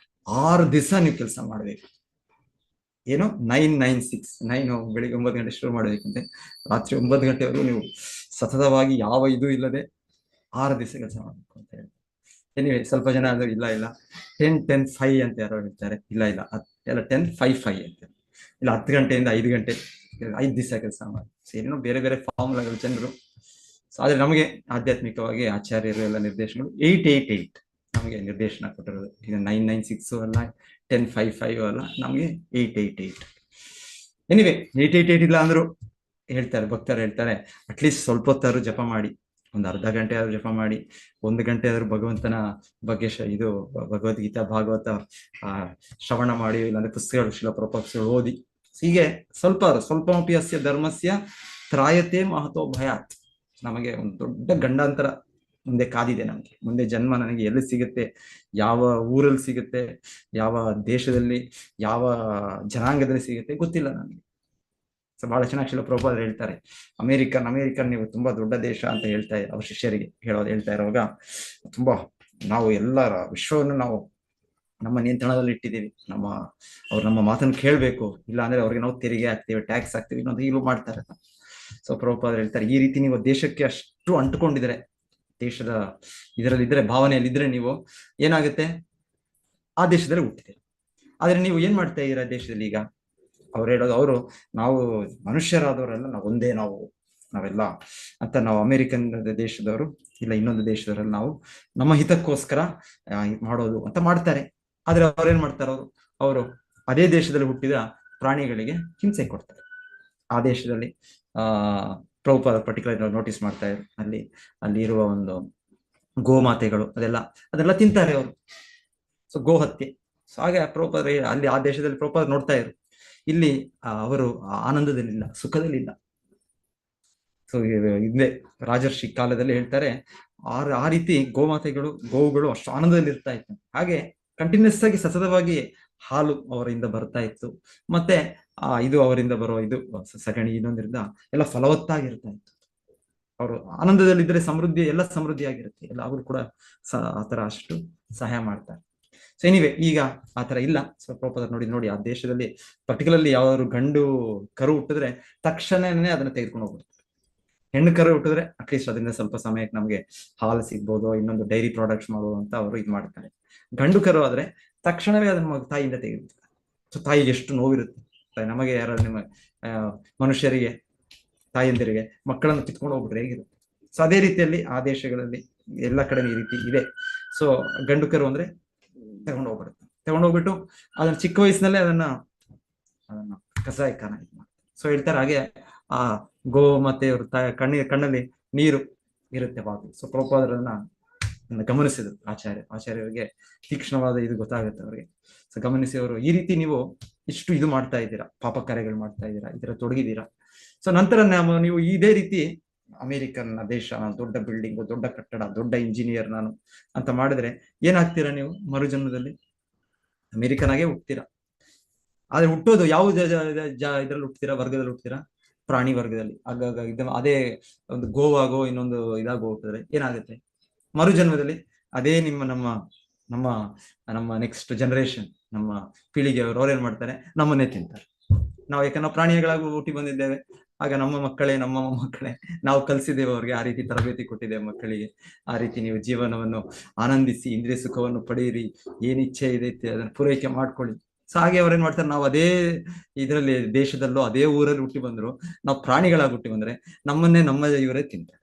6 ದಿವಸ ನೀವು ಕೆಲಸ ಮಾಡ್ಬೇಕು. ಏನು 996, 9 ಬೆಳಿಗ್ಗೆ 9 ಗಂಟೆ ಶುರು ಮಾಡ್ಬೇಕಂತೆ, ರಾತ್ರಿ 9 ಗಂಟೆವರೆಗೂ ನೀವು ಸತತವಾಗಿ ಯಾವ ಇದು ಇಲ್ಲದೆ 6 ದಿವಸ ಕೆಲಸ ಮಾಡ್ಬೇಕು ಅಂತ ಹೇಳಿ. ಎನಿವೆ ಸ್ವಲ್ಪ ಜನ ಅಂದ್ರೆ ಇಲ್ಲ 10-10-5 ಅಂತ ಯಾರೋ ಹೇಳ್ತಾರೆ. ಇಲ್ಲ ಎಲ್ಲ 10-5-5 ಅಂತ, ಇಲ್ಲ 10 ಗಂಟೆಯಿಂದ 5 ಗಂಟೆ 5 ದಿವಸ ಕೆಲಸ ಮಾಡಿ. ಏನೇನೋ ಬೇರೆ ಬೇರೆ ಫಾರ್ಮುಲಾಗಳು ಜನರು. ಸೊ ಆದ್ರೆ ನಮಗೆ ಆಧ್ಯಾತ್ಮಿಕವಾಗಿ ಆಚಾರ್ಯರು ಎಲ್ಲ ನಿರ್ದೇಶನಗಳು 8-8-8 ನಮಗೆ ನಿರ್ದೇಶನ ಕೊಟ್ಟಿರೋದು. ಈಗ 996 ಅಲ್ಲ, 10-5-5 ಅಲ್ಲ, ನಮಗೆ 8-8-8. ಎನಿವೆ 8-8-8 ಇಲ್ಲ ಅಂದ್ರು ಹೇಳ್ತಾರೆ, ಭಕ್ತರು ಹೇಳ್ತಾರೆ, ಅಟ್ಲೀಸ್ಟ್ ಸ್ವಲ್ಪ ಹೊತ್ತಾದ್ರು ಜಪ ಮಾಡಿ, ಒಂದು ಅರ್ಧ ಗಂಟೆ ಆದ್ರೂ ಜಪ ಮಾಡಿ, 1 ಗಂಟೆ ಆದ್ರೂ ಭಗವಂತನ ಬಗ್ಗೆ ಇದು ಭಗವದ್ಗೀತಾ ಭಾಗವತ ಶ್ರವಣ ಮಾಡಿ, ಇಲ್ಲಾಂದ್ರೆ ಪುಸ್ತಕಗಳು, ಶಿಲ ಪ್ರಭುಪಾದರು ಓದಿ. ಹೀಗೆ ಸ್ವಲ್ಪಮಪಿ ಅಸ್ಯ ಧರ್ಮಸ್ಯ ತ್ರಾಯತೆ ಮಹತೋ ಭಯಾತ್. ನಮಗೆ ಒಂದು ದೊಡ್ಡ ಗಂಡಾಂತರ ಮುಂದೆ ಕಾದಿದೆ. ನಮಗೆ ಮುಂದೆ ಜನ್ಮ ನನಗೆ ಎಲ್ಲಿ ಸಿಗುತ್ತೆ, ಯಾವ ಊರಲ್ಲಿ ಸಿಗುತ್ತೆ, ಯಾವ ದೇಶದಲ್ಲಿ, ಯಾವ ಜನಾಂಗದಲ್ಲಿ ಸಿಗುತ್ತೆ ಗೊತ್ತಿಲ್ಲ ನನಗೆ. ಸೊ ಬಹಳ ಚೆನ್ನಾಗಿ ಶಿಲ ಪ್ರಭುಪಾದರು ಹೇಳ್ತಾರೆ, ಅಮೇರಿಕನ್ ನೀವು ತುಂಬಾ ದೊಡ್ಡ ದೇಶ ಅಂತ ಅವ್ರ ಶಿಷ್ಯರಿಗೆ ಹೇಳ್ತಾ ಇರುವಾಗ, ತುಂಬಾ ನಾವು ಎಲ್ಲರ ವಿಶ್ವವನ್ನು ನಾವು ನಮ್ಮ ನಿಯಂತ್ರಣದಲ್ಲಿ ಇಟ್ಟಿದ್ದೀವಿ, ಅವ್ರು ನಮ್ಮ ಮಾತನ್ನು ಕೇಳಬೇಕು, ಇಲ್ಲ ಅಂದ್ರೆ ಅವ್ರಿಗೆ ನಾವು ತೆರಿಗೆ ಹಾಕ್ತೀವಿ, ಟ್ಯಾಕ್ಸ್ ಹಾಕ್ತೀವಿ, ಇನ್ನೊಂದು ಈಗಲೂ ಮಾಡ್ತಾರೆ. ಸೊ ಪ್ರಭುಪಾದರು ಹೇಳ್ತಾರೆ, ಈ ರೀತಿ ನೀವು ದೇಶಕ್ಕೆ ಅಷ್ಟು ಅಂಟುಕೊಂಡಿದ್ರೆ, ದೇಶದ ಇದರಲ್ಲಿದ್ರೆ, ಭಾವನೆಯಲ್ಲಿದ್ರೆ, ನೀವು ಏನಾಗುತ್ತೆ, ಆ ದೇಶದಲ್ಲಿ ಹುಟ್ಟಿದೆ. ಆದ್ರೆ ನೀವು ಏನ್ ಮಾಡ್ತಾ ಇದ್ದೀರಾ ದೇಶದಲ್ಲಿ ಈಗ? ಅವ್ರು ಹೇಳೋದು, ನಾವು ಮನುಷ್ಯರಾದವರೆಲ್ಲ ನಾವೆಲ್ಲ ಅಂತ, ನಾವು ಅಮೆರಿಕನ್ ದೇಶದವರು ಇಲ್ಲ ಇನ್ನೊಂದು ದೇಶದವರೆಲ್ಲ ನಾವು ನಮ್ಮ ಹಿತಕ್ಕೋಸ್ಕರ ಮಾಡೋದು ಅಂತ ಮಾಡ್ತಾರೆ. ಆದ್ರೆ ಅವ್ರೇನ್ ಮಾಡ್ತಾರೆ, ಅವರು ಅದೇ ದೇಶದಲ್ಲಿ ಹುಟ್ಟಿದ ಪ್ರಾಣಿಗಳಿಗೆ ಹಿಂಸೆ ಕೊಡ್ತಾರೆ. ಆ ದೇಶದಲ್ಲಿ ಪ್ರಭುಪಾದ ಪರ್ಟಿಕ್ಯುಲರ್ ನೋಟಿಸ್ ಮಾಡ್ತಾ ಇದ್ರು, ಅಲ್ಲಿ ಇರುವ ಒಂದು ಗೋಮಾತೆಗಳು ಅದೆಲ್ಲ ತಿಂತಾರೆ ಅವರು. ಸೊ ಗೋ ಹತ್ಯೆ. ಸೊ ಹಾಗೆ ಪ್ರಭುಪಾದ ಅಲ್ಲಿ ಆ ದೇಶದಲ್ಲಿ ಪ್ರಭುಪಾದ ನೋಡ್ತಾ ಇದ್ರು, ಇಲ್ಲಿ ಅವರು ಆನಂದದಲ್ಲಿಲ್ಲ, ಸುಖದಲ್ಲಿಲ್ಲ. ಸೊ ಹಿಂದೆ ರಾಜರ್ಷಿ ಕಾಲದಲ್ಲಿ ಹೇಳ್ತಾರೆ, ಆ ರೀತಿ ಗೋವುಗಳು ಅಷ್ಟು ಆನಂದದಲ್ಲಿ ಇರ್ತಾ ಇತ್ತು. ಹಾಗೆ ಕಂಟಿನ್ಯೂಸ್ ಆಗಿ ಸತತವಾಗಿ ಹಾಲು ಅವರಿಂದ ಬರ್ತಾ ಇತ್ತು, ಮತ್ತೆ ಇದು ಅವರಿಂದ ಬರೋ ಇದು ಸಗಣಿ ಇನ್ನೊಂದರಿಂದ ಎಲ್ಲ ಫಲವತ್ತಾಗಿರ್ತಾ ಇತ್ತು. ಅವರು ಆನಂದದಲ್ಲಿದ್ದರೆ ಸಮೃದ್ಧಿ ಎಲ್ಲ ಸಮೃದ್ಧಿಯಾಗಿರುತ್ತೆ, ಎಲ್ಲ ಅವರು ಕೂಡ ಆತರ ಅಷ್ಟು ಸಹಾಯ ಮಾಡ್ತಾರೆ. ಸೊ ಎನಿವೆ ಈಗ ಆತರ ಇಲ್ಲ. ಸೊ ಪ್ರಭುಪಾದರು ನೋಡಿ ಆ ದೇಶದಲ್ಲಿ ಪರ್ಟಿಕ್ಯುಲರ್ಲಿ ಯಾವ್ದಾದ್ರು ಗಂಡು ಕರು ಹುಟ್ಟಿದ್ರೆ ತಕ್ಷಣನೇ ಅದನ್ನ ತೆಗೆದುಕೊಂಡು ಹೋಗ್ಬಿಡ್ತಾರೆ. ಹೆಣ್ಣು ಕರು ಹುಟ್ಟಿದ್ರೆ ಅಟ್ಲೀಸ್ಟ್ ಅದರಿಂದ ಸ್ವಲ್ಪ ಸಮಯಕ್ಕೆ ನಮಗೆ ಹಾಲು ಸಿಗ್ಬೋದು, ಇನ್ನೊಂದು ಡೈರಿ ಪ್ರಾಡಕ್ಟ್ಸ್ ಮಾಡುವ ಅಂತ ಅವರು ಇದು ಮಾಡ್ತಾರೆ. ಗಂಡು ಕರು ಆದ್ರೆ ತಕ್ಷಣವೇ ಅದನ್ನ ತಾಯಿಯಿಂದ ತೆಗೆದುಬಿಡ್ತಾರೆ. ಸೊ ತಾಯಿಗೆ ಎಷ್ಟು ನೋವಿರುತ್ತೆ. ನಮಗೆ ಯಾರಾದ್ರೂ ನಿಮ್ಮ ಮನುಷ್ಯರಿಗೆ ತಾಯಂದಿರಿಗೆ ಮಕ್ಕಳನ್ನು ಕಿತ್ಕೊಂಡು ಹೋಗ್ಬಿಟ್ರೆ ಹೇಗಿರುತ್ತೆ. ಸೊ ಅದೇ ರೀತಿಯಲ್ಲಿ ಆ ದೇಶಗಳಲ್ಲಿ ಎಲ್ಲ ಕಡೆ ಈ ರೀತಿ ಇದೆ. ಸೊ ಗಂಡು ಕರು ಅಂದ್ರೆ ತಗೊಂಡೋಗ್ಬಿಟ್ಟು ಅದನ್ನ ಚಿಕ್ಕ ವಯಸ್ಸಿನಲ್ಲೇ ಅದನ್ನ ಕಸಾಯಿಖಾನ ಇದು ಮಾಡ್ತಾರೆ. ಸೊ ಹೇಳ್ತಾರೆ ಹಾಗೆ ಆ ಗೋ ಮತ್ತೆ ಅವ್ರ ಕಣ್ಣಲ್ಲಿ ನೀರು ಇರುತ್ತೆ ಬಾಬು. ಸೊ ಪ್ರಭುಪಾದರನ್ನ ಗಮನಿಸಿದ್ರು ಆಚಾರ್ಯರಿಗೆ ತೀಕ್ಷ್ಣವಾದ ಇದು ಗೊತ್ತಾಗುತ್ತೆ ಅವರಿಗೆ. ಸೊ ಗಮನಿಸಿ ಅವರು ಈ ರೀತಿ ನೀವು ಇಷ್ಟು ಇದು ಮಾಡ್ತಾ ಇದ್ದೀರಾ, ಪಾಪ ಕಾರ್ಯಗಳು ಮಾಡ್ತಾ ಇದ್ದೀರಾ, ಈ ತರ ತೊಡಗಿದ್ದೀರಾ. ಸೊ ನಂತರ ನೀವು ಇದೇ ರೀತಿ ಅಮೆರಿಕನ್ ದೇಶ, ದೊಡ್ಡ ಬಿಲ್ಡಿಂಗ್, ದೊಡ್ಡ ಕಟ್ಟಡ, ದೊಡ್ಡ ಇಂಜಿನಿಯರ್ ನಾನು ಅಂತ ಮಾಡಿದ್ರೆ ಏನಾಗ್ತೀರಾ ನೀವು? ಮರುಜನ್ಮದಲ್ಲಿ ಅಮೆರಿಕನ್ ಆಗೇ ಹುಟ್ತೀರಾ. ಆದ್ರೆ ಹುಟ್ಟೋದು ಯಾವ ಇದ್ರಲ್ಲಿ ಹುಟ್ತೀರಾ? ವರ್ಗದಲ್ಲಿ ಹುಟ್ತೀರಾ? ಪ್ರಾಣಿ ವರ್ಗದಲ್ಲಿ. ಆಗ ಅದೇ ಒಂದು ಗೋವಾಗೋ ಇನ್ನೊಂದು ಇದಾಗೋ ಹುಟ್ಟಿದ್ರೆ ಏನಾಗುತ್ತೆ? ಮರುಜನ್ಮದಲ್ಲಿ ಅದೇ ನಮ್ಮ ನೆಕ್ಸ್ಟ್ ಜನರೇಷನ್, ನಮ್ಮ ಪೀಳಿಗೆಯವರು ಅವ್ರೇನ್ ಮಾಡ್ತಾರೆ? ನಮ್ಮನ್ನೇ ತಿಂತಾರೆ. ಯಾಕಂದ್ರೆ ನಾವು ಪ್ರಾಣಿಗಳಾಗಿ ಹುಟ್ಟಿ ಬಂದಿದ್ದೇವೆ. ಆಗ ನಮ್ಮ ಮಕ್ಕಳೇ, ನಮ್ಮ ಮೊಮ್ಮಕ್ಕಳೇ, ನಾವು ಕಲಿಸಿದ್ದೇವೆ ಅವ್ರಿಗೆ, ಆ ರೀತಿ ತರಬೇತಿ ಕೊಟ್ಟಿದ್ದೇವೆ ಮಕ್ಕಳಿಗೆ. ಆ ರೀತಿ ನೀವು ಜೀವನವನ್ನು ಆನಂದಿಸಿ, ಇಂದ್ರಿಯ ಸುಖವನ್ನು ಪಡೆಯಿರಿ, ಏನ್ ಇಚ್ಛೆ ಇದೆ ಅದನ್ನು ಪೂರೈಕೆ ಮಾಡ್ಕೊಳ್ಳಿ. ಸೊ ಹಾಗೆ ಅವ್ರೇನ್ ಮಾಡ್ತಾರೆ? ನಾವು ಅದೇ ಇದರಲ್ಲಿ ದೇಶದಲ್ಲೋ ಅದೇ ಊರಲ್ಲಿ ಹುಟ್ಟಿ ಬಂದ್ರು, ನಾವು ಪ್ರಾಣಿಗಳಾಗಿ ಹುಟ್ಟಿ ಬಂದ್ರೆ ನಮ್ಮನ್ನೇ ನಮ್ಮ ಇವರೇ ತಿಂತಾರೆ.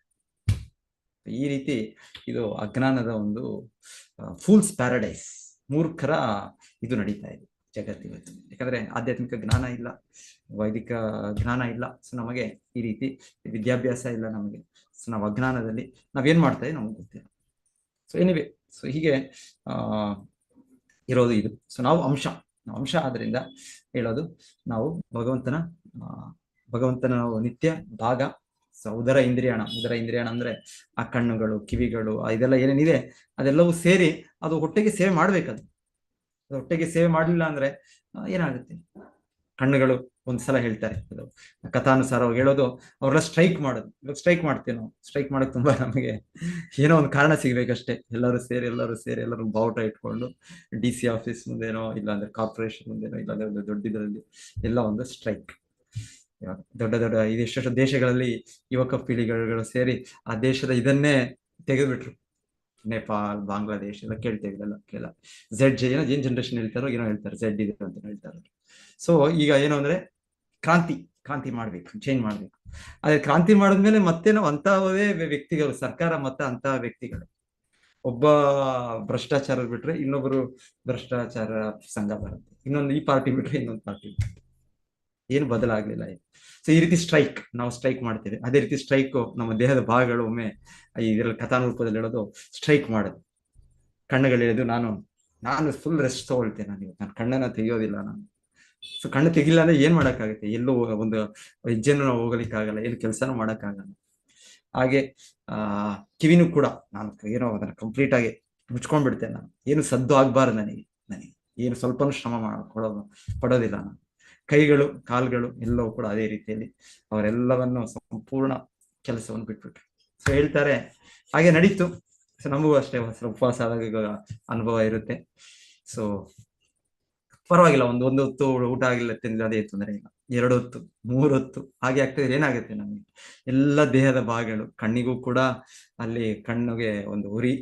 ಈ ರೀತಿ ಇದು ಅಜ್ಞಾನದ ಒಂದು ಫೂಲ್ಸ್ ಪ್ಯಾರಡೈಸ್, ಮೂರ್ಖರ ಇದು ನಡೀತಾ ಇದೆ ಜಗತ್ತಿವತ್ತು. ಯಾಕಂದ್ರೆ ಆಧ್ಯಾತ್ಮಿಕ ಜ್ಞಾನ ಇಲ್ಲ, ವೈದಿಕ ಜ್ಞಾನ ಇಲ್ಲ. ಸೊ ನಮಗೆ ಈ ರೀತಿ ವಿದ್ಯಾಭ್ಯಾಸ ಇಲ್ಲ ನಮಗೆ. ಸೊ ನಾವು ಅಜ್ಞಾನದಲ್ಲಿ ನಾವೇನ್ ಮಾಡ್ತಾ ಇದ್ದೀವಿ ನಮ್ಗೆ ಗೊತ್ತಿಲ್ಲ. ಸೊ ಎನಿವೆ, ಸೊ ಹೀಗೆ ಇರೋದು ಇದು. ಸೊ ನಾವು ಅಂಶ ಆದ್ರಿಂದ ಹೇಳೋದು, ನಾವು ಭಗವಂತನ ನಿತ್ಯ ಭಾಗ. ಸೊ ಉದರ ಇಂದ್ರಿಯಾಣ ಅಂದ್ರೆ ಆ ಕಣ್ಣುಗಳು, ಕಿವಿಗಳು, ಇದೆಲ್ಲ ಏನೇನಿದೆ ಅದೆಲ್ಲವೂ ಸೇರಿ ಅದು ಹೊಟ್ಟೆಗೆ ಸೇವೆ ಮಾಡ್ಬೇಕದು. ಹೊಟ್ಟೆಗೆ ಸೇವೆ ಮಾಡಲಿಲ್ಲ ಅಂದ್ರೆ ಏನಾಗುತ್ತೆ? ಕಣ್ಣುಗಳು ಒಂದ್ಸಲ ಹೇಳ್ತಾರೆ, ಅದು ಕಥಾನುಸಾರವಾಗಿ ಹೇಳೋದು, ಅವರೆಲ್ಲ ಸ್ಟ್ರೈಕ್ ಮಾಡೋದು. ಇವಾಗ ಸ್ಟ್ರೈಕ್ ಮಾಡ್ತೀವಿ ನಾವು. ಸ್ಟ್ರೈಕ್ ಮಾಡೋಕೆ ತುಂಬಾ ನಮಗೆ ಏನೋ ಒಂದು ಕಾರಣ ಸಿಗ್ಬೇಕಷ್ಟೇ. ಎಲ್ಲರೂ ಸೇರಿ ಎಲ್ಲರೂ ಬಾವುಟ ಇಟ್ಕೊಂಡು DC ಆಫೀಸ್ ಮುಂದೆನೋ, ಇಲ್ಲಾಂದ್ರೆ ಕಾರ್ಪೊರೇಷನ್ ಮುಂದೆನೋ, ಇಲ್ಲಾಂದ್ರೆ ಒಂದು ದೊಡ್ಡ ಇದರಲ್ಲಿ ಎಲ್ಲ ಒಂದು ಸ್ಟ್ರೈಕ್. ದೊಡ್ಡ ಇದೆಷ್ಟು ದೇಶಗಳಲ್ಲಿ ಯುವಕ ಪೀಳಿಗೆಗಳು ಸೇರಿ ಆ ದೇಶದ ಇದನ್ನೇ ತೆಗೆದುಬಿಟ್ರು. ನೇಪಾಲ್, ಬಾಂಗ್ಲಾದೇಶ್ ಎಲ್ಲ ಕೇಳ್ತೇವೆ, ಇದೆಲ್ಲ ಕೇಳ ಏನ್ ಜನರೇಷನ್ ಹೇಳ್ತಾರೋ ಏನೋ ಹೇಳ್ತಾರೆ, Z ಇದೆ ಅಂತ ಹೇಳ್ತಾರೆ. ಸೊ ಈಗ ಏನು ಅಂದ್ರೆ ಕ್ರಾಂತಿ ಮಾಡ್ಬೇಕು, ಚೇಂಜ್ ಮಾಡ್ಬೇಕು. ಆದ್ರೆ ಕ್ರಾಂತಿ ಮಾಡಿದ್ಮೇಲೆ ಮತ್ತೆ ನಾವು ಅಂತಹವೇ ವ್ಯಕ್ತಿಗಳು, ಸರ್ಕಾರ ಮತ್ತೆ ಅಂತಹ ವ್ಯಕ್ತಿಗಳು. ಒಬ್ಬ ಭ್ರಷ್ಟಾಚಾರ ಬಿಟ್ರೆ ಇನ್ನೊಬ್ರು ಭ್ರಷ್ಟಾಚಾರ ಸಂಘ ಬರುತ್ತೆ, ಇನ್ನೊಂದು ಈ ಪಾರ್ಟಿ ಬಿಟ್ರೆ ಇನ್ನೊಂದು ಪಾರ್ಟಿ. ಏನು ಬದಲಾಗ್ಲಿಲ್ಲ. ಸೊ ಈ ರೀತಿ ನಾವು ಸ್ಟ್ರೈಕ್ ಮಾಡ್ತೇವೆ. ಅದೇ ರೀತಿ ಸ್ಟ್ರೈಕ್ ನಮ್ಮ ದೇಹದ ಭಾಗಗಳು ಒಮ್ಮೆ ಇದರಲ್ಲಿ ಕಥಾನೂಪದಲ್ಲಿ ಹೇಳೋದು, ಸ್ಟ್ರೈಕ್ ಮಾಡೋದು. ಕಣ್ಣುಗಳು ಹೇಳಿದ್ದು, ನಾನು ಫುಲ್ ರೆಸ್ಟ್ ತಗೊಳ್ತೇನೆ, ನಾನು ಕಣ್ಣನ್ನ ತೆಗಿಯೋದಿಲ್ಲ ನಾನು. ಸೊ ಕಣ್ಣು ತೆಗಿಲ್ಲ ಅಂದ್ರೆ ಏನ್ ಮಾಡಕ್ಕಾಗುತ್ತೆ? ಎಲ್ಲೂ ಒಂದು ಹೆಜ್ಜೆನೂ ನಾವು ಹೋಗ್ಲಿಕ್ಕಾಗಲ್ಲ, ಏನು ಕೆಲಸನೂ ಮಾಡಕ್ಕಾಗಲ್ಲ. ಹಾಗೆ ಕಿವಿನೂ ಕೂಡ ನಾನು ಏನೋ ಅದನ್ನ ಕಂಪ್ಲೀಟ್ ಆಗಿ ಮುಚ್ಕೊಂಡ್ಬಿಡ್ತೇನೆ. ನಾನು ಏನು ಸದ್ದು ಆಗ್ಬಾರ್ದು, ನನಗೆ ಏನು ಸ್ವಲ್ಪನೂ ಶ್ರಮ ಪಡೋದಿಲ್ಲ ನಾನು. ಕೈಗಳು, ಕಾಲುಗಳು ಎಲ್ಲವೂ ಕೂಡ ಅದೇ ರೀತಿಯಲ್ಲಿ ಅವರೆಲ್ಲವನ್ನು ಸಂಪೂರ್ಣ ಕೆಲಸವನ್ನು ಬಿಟ್ಬಿಟ್ರು. ಸೊ ಹೇಳ್ತಾರೆ ಹಾಗೆ ನಡೀತು. ಸೊ ನಮಗೂ ಅಷ್ಟೇ ಉಪವಾಸ ಆದಾಗ ಅನುಭವ ಇರುತ್ತೆ. ಸೊ ಪರವಾಗಿಲ್ಲ, ಒಂದು ಹೊತ್ತು ಊಟ ಆಗಿಲ್ಲ ತಿಂದ್ರೆ ಅದೇ ತೊಂದರೆ ಇಲ್ಲ. 2 ಹೊತ್ತು 3 ಹೊತ್ತು ಹಾಗೆ ಆಗ್ತದೆ. ಏನಾಗುತ್ತೆ ನಮಗೆ? ಎಲ್ಲ ದೇಹದ ಭಾಗಗಳು, ಕಣ್ಣಿಗೂ ಕೂಡ ಅಲ್ಲಿ ಕಣ್ಣಿಗೆ ಒಂದು ಉರಿ,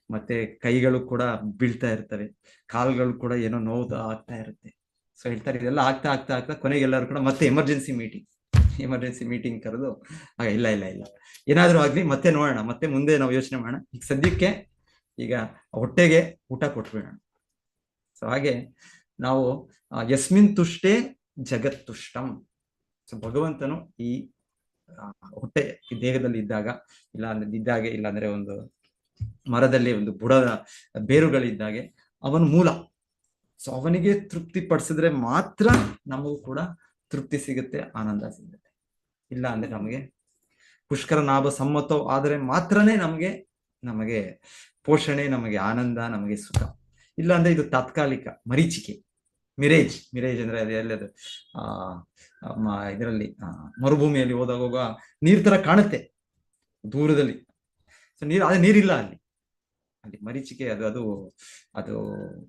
ಮತ್ತೆ ಕೈಗಳು ಕೂಡ ಬೀಳ್ತಾ ಇರ್ತವೆ, ಕಾಲುಗಳು ಕೂಡ ಏನೋ ನೋವು ಆಗ್ತಾ ಇರುತ್ತೆ. ಸೊ ಹೇಳ್ತಾರೆ ಇದೆಲ್ಲ ಆಗ್ತಾ ಕೊನೆಗೆ ಎಲ್ಲರೂ ಕೂಡ ಮತ್ತೆ ಎಮರ್ಜೆನ್ಸಿ ಮೀಟಿಂಗ್ ಕರೆದು, ಇಲ್ಲ ಏನಾದ್ರೂ ಆಗ್ಲಿ ಮತ್ತೆ ನೋಡೋಣ, ಮತ್ತೆ ಮುಂದೆ ನಾವು ಯೋಚನೆ ಮಾಡೋಣ, ಈಗ ಸದ್ಯಕ್ಕೆ ಈಗ ಹೊಟ್ಟೆಗೆ ಊಟ ಕೊಟ್ಬಿಡೋಣ. ಸೊ ಹಾಗೆ ನಾವು ಯಸ್ಮಿನ್ ತುಷ್ಟೇ ಜಗತ್ ತುಷ್ಟಂ. ಸೊ ಭಗವಂತನು ಈ ಹೊಟ್ಟೆ ದೇಹದಲ್ಲಿ ಇದ್ದಾಗ, ಇಲ್ಲಾಂದ್ರೆ ಒಂದು ಮರದಲ್ಲಿ ಒಂದು ಬುಡದ ಬೇರುಗಳಿದ್ದಾಗೆ ಅವನು ಮೂಲ. ಸೊ ಅವನಿಗೆ ತೃಪ್ತಿ ಪಡಿಸಿದ್ರೆ ಮಾತ್ರ ನಮಗೂ ಕೂಡ ತೃಪ್ತಿ ಸಿಗುತ್ತೆ, ಆನಂದ ಸಿಗುತ್ತೆ. ಇಲ್ಲ ಅಂದ್ರೆ ನಮಗೆ ಪುಷ್ಕರ ನಾಭ ಸಮ್ಮತೋ ಆದ್ರೆ ಮಾತ್ರನೇ ನಮಗೆ ಪೋಷಣೆ, ನಮಗೆ ಆನಂದ, ನಮಗೆ ಸುಖ. ಇಲ್ಲ ಅಂದ್ರೆ ಇದು ತಾತ್ಕಾಲಿಕ ಮರೀಚಿಕೆ. ಮಿರೇಜ್. ಮಿರೇಜ್ ಅಂದ್ರೆ ಅದು ಎಲ್ಲದು ಆ ಇದರಲ್ಲಿ ಮರುಭೂಮಿಯಲ್ಲಿ ಹೋದಾಗ ನೀರ್ ತರ ಕಾಣುತ್ತೆ ದೂರದಲ್ಲಿ. ಸೊ ಅದೇ ನೀರಿಲ್ಲ ಅಲ್ಲಿ. ಅಲ್ಲಿ ಮರೀಚಿಕೆ, ಅದು ಅದು ಅದು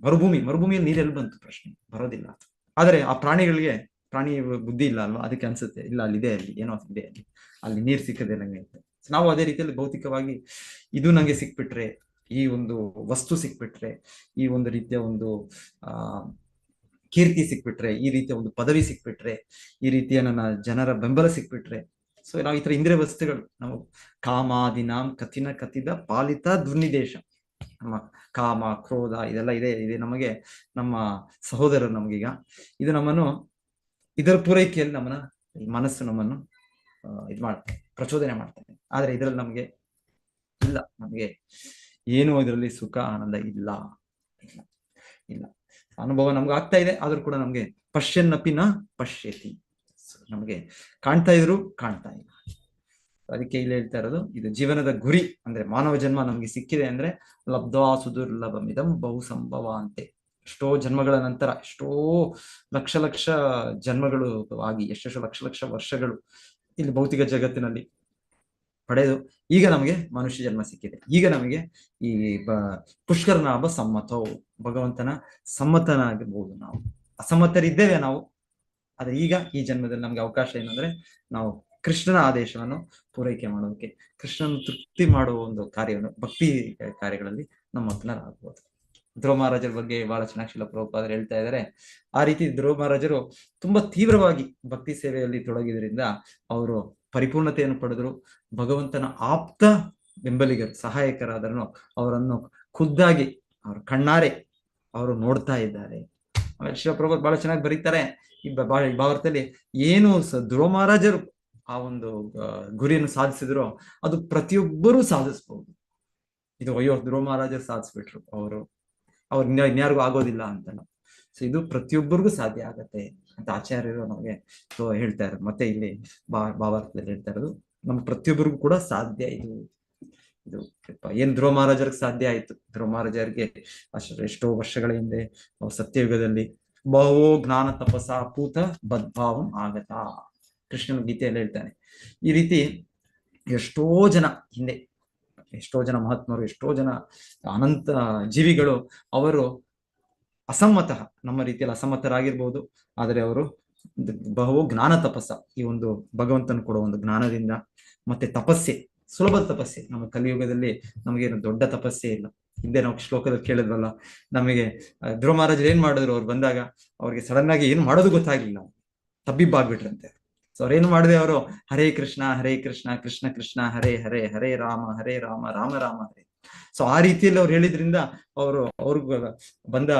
ಮರುಭೂಮಿಯಲ್ಲಿ ನೀರೆಲ್ಲಿ ಬಂತು? ಪ್ರಶ್ನೆ ಬರೋದಿಲ್ಲ. ಆದರೆ ಆ ಪ್ರಾಣಿ ಬುದ್ಧಿ ಇಲ್ಲ ಅಲ್ವಾ, ಅದಕ್ಕೆ ಅನ್ಸುತ್ತೆ ಇಲ್ಲ ಅಲ್ಲಿದೆ, ಅಲ್ಲಿ ಏನೋ ಇದೆ, ಅಲ್ಲಿ ನೀರ್ ಸಿಕ್ಕದೆ ನಂಗೆ ಅಂತ. ನಾವು ಅದೇ ರೀತಿಯಲ್ಲಿ ಭೌತಿಕವಾಗಿ ಇದು ನಂಗೆ ಸಿಕ್ಬಿಟ್ರೆ, ಈ ಒಂದು ವಸ್ತು ಸಿಕ್ಬಿಟ್ರೆ, ಈ ಒಂದು ರೀತಿಯ ಒಂದು ಕೀರ್ತಿ ಸಿಕ್ಬಿಟ್ರೆ, ಈ ರೀತಿಯ ಒಂದು ಪದವಿ ಸಿಕ್ಬಿಟ್ರೆ, ಈ ರೀತಿಯ ನನ್ನ ಜನರ ಬೆಂಬಲ ಸಿಕ್ಬಿಟ್ರೆ, ಸೊ ನಾವು ಈ ತರ ಇಂದ್ರಿಯ ವಸ್ತುಗಳು, ನಾವು ಕಾಮಾದಿನಾಂ ಕಥಿನ ಕಥಿದ ಪಾಲಿತ ದುರ್ನಿದೇಶ, ನಮ್ಮ ಕಾಮ ಕ್ರೋಧ ಇದೆಲ್ಲ ಇದೆ ನಮಗೆ, ನಮ್ಮ ಸಹೋದರರು ನಮಗೀಗ ಇದು ನಮ್ಮನ್ನು ಇದರ ಪೂರೈಕೆಯಲ್ಲಿ ನಮ್ಮನ್ನ ಮನಸ್ಸು ನಮ್ಮನ್ನು ಪ್ರಚೋದನೆ ಮಾಡ್ತಾನೆ. ಆದ್ರೆ ಇದರಲ್ಲಿ ನಮಗೆ ಇಲ್ಲ, ನಮಗೆ ಏನು ಇದರಲ್ಲಿ ಸುಖ ಆನಂದ ಇಲ್ಲ. ಅನುಭವ ನಮ್ಗೆ ಆಗ್ತಾ ಇದೆ, ಆದ್ರೂ ಕೂಡ ನಮ್ಗೆ ಪಶ್ಯನ್ನಪಿ ನ ಪಶ್ಯತಿ, ನಮಗೆ ಕಾಣ್ತಾ ಇದ್ರು ಕಾಣ್ತಾ ಇಲ್ಲ. ಅದಕ್ಕೆ ಇಲ್ಲಿ ಹೇಳ್ತಾ ಇರೋದು, ಇದು ಜೀವನದ ಗುರಿ. ಅಂದ್ರೆ ಮಾನವ ಜನ್ಮ ನಮ್ಗೆ ಸಿಕ್ಕಿದೆ ಅಂದ್ರೆ ಲಬ್ಧ್ವಾ ಸುದುರ್ಲಭಮಿದಂ ಬಹು ಸಂಭವ ಅಂತೆ. ಎಷ್ಟೋ ಜನ್ಮಗಳ ನಂತರ, ಎಷ್ಟೋ ಲಕ್ಷ ಜನ್ಮಗಳು ಆಗಿ, ಎಷ್ಟೆಷ್ಟೋ ಲಕ್ಷ ವರ್ಷಗಳು ಇಲ್ಲಿ ಭೌತಿಕ ಜಗತ್ತಿನಲ್ಲಿ ಪಡೆದು ಈಗ ನಮಗೆ ಮನುಷ್ಯ ಜನ್ಮ ಸಿಕ್ಕಿದೆ. ಈಗ ನಮಗೆ ಈ ಪುಷ್ಕರನಾಭ ಸಮ್ಮತವು, ಭಗವಂತನ ಸಮ್ಮತನಾಗಿರ್ಬೋದು. ನಾವು ಅಸಮ್ಮತರಿದ್ದೇವೆ ನಾವು, ಆದ್ರೆ ಈಗ ಈ ಜನ್ಮದಲ್ಲಿ ನಮ್ಗೆ ಅವಕಾಶ ಏನಂದ್ರೆ ನಾವು ಕೃಷ್ಣನ ಆದೇಶವನ್ನು ಪೂರೈಕೆ ಮಾಡೋದಕ್ಕೆ, ಕೃಷ್ಣನ ತೃಪ್ತಿ ಮಾಡುವ ಒಂದು ಕಾರ್ಯವನ್ನು, ಭಕ್ತಿ ಕಾರ್ಯಗಳಲ್ಲಿ ನಮ್ಮ ಮಗ್ನರಾಗಬಹುದು. ಧ್ರುವ ಮಹಾರಾಜರ ಬಗ್ಗೆ ಬಹಳ ಚೆನ್ನಾಗಿ ಶ್ರೀಲ ಪ್ರಭುಪಾದರು ಹೇಳ್ತಾ ಇದ್ದಾರೆ. ಆ ರೀತಿ ಧ್ರುವ ಮಹಾರಾಜರು ತುಂಬಾ ತೀವ್ರವಾಗಿ ಭಕ್ತಿ ಸೇವೆಯಲ್ಲಿ ತೊಡಗಿದ್ರಿಂದ ಅವರು ಪರಿಪೂರ್ಣತೆಯನ್ನು ಪಡೆದ್ರು. ಭಗವಂತನ ಆಪ್ತ ಬೆಂಬಲಿಗರು, ಸಹಾಯಕರಾದರನ್ನು ಅವರನ್ನು ಖುದ್ದಾಗಿ ಅವ್ರ ಕಣ್ಣಾರೆ ಅವರು ನೋಡ್ತಾ ಇದ್ದಾರೆ. ಆಮೇಲೆ ಶಿವಪ್ರಭು ಬಹಳ ಚೆನ್ನಾಗಿ ಬರೀತಾರೆ ಈ ಭಾರತದಲ್ಲಿ, ಏನು ಧ್ರುವ ಮಹಾರಾಜರು ಆ ಒಂದು ಗುರಿಯನ್ನು ಸಾಧಿಸಿದ್ರು ಅದು ಪ್ರತಿಯೊಬ್ಬರೂ ಸಾಧಿಸ್ಬಹುದು. ಇದು ಅಯ್ಯೋ ಧ್ರುವ ಮಹಾರಾಜರು ಸಾಧಿಸ್ಬಿಟ್ರು, ಅವರು ಇನ್ಯಾರಿಗೂ ಆಗೋದಿಲ್ಲ ಅಂತ. ಸೊ ಇದು ಪ್ರತಿಯೊಬ್ಬರಿಗೂ ಸಾಧ್ಯ ಆಗತ್ತೆ ಅಂತ ಆಚಾರ್ಯರು ನಮಗೆ ಹೇಳ್ತಾ ಇರೋದು. ಮತ್ತೆ ಇಲ್ಲಿ ಭಾವಾರ್ಥದಲ್ಲಿ ಹೇಳ್ತಾ ಇರೋದು, ನಮ್ ಪ್ರತಿಯೊಬ್ಬರಿಗೂ ಕೂಡ ಸಾಧ್ಯ ಇದು. ಏನ್ ಧ್ರುವ ಮಹಾರಾಜರಿಗೆ ಸಾಧ್ಯ ಆಯ್ತು, ಧ್ರುವ ಮಹಾರಾಜರಿಗೆ ಎಷ್ಟೋ ವರ್ಷಗಳ ಹಿಂದೆ ಸತ್ಯಯುಗದಲ್ಲಿ ಬಹು ಜ್ಞಾನ ತಪಸ ಪೂತ ಬದ್ಭಾವಂ ಆಗತ, ಕೃಷ್ಣನ ಗೀತೆಯಲ್ಲಿ ಹೇಳ್ತಾನೆ. ಈ ರೀತಿ ಎಷ್ಟೋ ಜನ ಹಿಂದೆ, ಎಷ್ಟೋ ಜನ ಮಹಾತ್ಮರು, ಎಷ್ಟೋ ಜನ ಅನಂತ ಜೀವಿಗಳು ಅವರು ಅಸಮ್ಮತ, ನಮ್ಮ ರೀತಿಯಲ್ಲಿ ಅಸಮ್ಮತರಾಗಿರ್ಬೋದು, ಆದರೆ ಅವರು ಬಹು ಜ್ಞಾನ ತಪಸ್ಸ, ಈ ಒಂದು ಭಗವಂತನ ಕೊಡುವ ಒಂದು ಜ್ಞಾನದಿಂದ, ಮತ್ತೆ ತಪಸ್ಸೆ, ಸುಲಭದ ತಪಸ್ಸೆ. ನಮ್ಮ ಕಲಿಯುಗದಲ್ಲಿ ನಮಗೇನು ದೊಡ್ಡ ತಪಸ್ಸೆ ಇಲ್ಲ. ಹಿಂದೆ ನಾವು ಶ್ಲೋಕದಲ್ಲಿ ಕೇಳಿದ್ವಲ್ಲ, ನಮಗೆ ಧ್ರುವ ಮಹಾರಾಜರು ಏನ್ ಮಾಡಿದ್ರು, ಅವ್ರು ಬಂದಾಗ ಅವ್ರಿಗೆ ಸಡನ್ ಆಗಿ ಏನು ಮಾಡೋದು ಗೊತ್ತಾಗ್ಲಿಲ್ಲ, ತಬ್ಬಿಬ್ಬಾಗ್ಬಿಟ್ರಂತೆ. ಸೊ ಅವ್ರೇನು ಮಾಡಿದೆ, ಅವರು ಹರೇ ಕೃಷ್ಣ ಕೃಷ್ಣ ಕೃಷ್ಣ ಹರೇ ಹರೇ, ಹರೇ ರಾಮ ರಾಮ ರಾಮ ಹರೇ. ಸೊ ಆ ರೀತಿಯಲ್ಲಿ ಅವ್ರು ಹೇಳಿದ್ರಿಂದ ಅವ್ರಿಗೆ ಬಂದ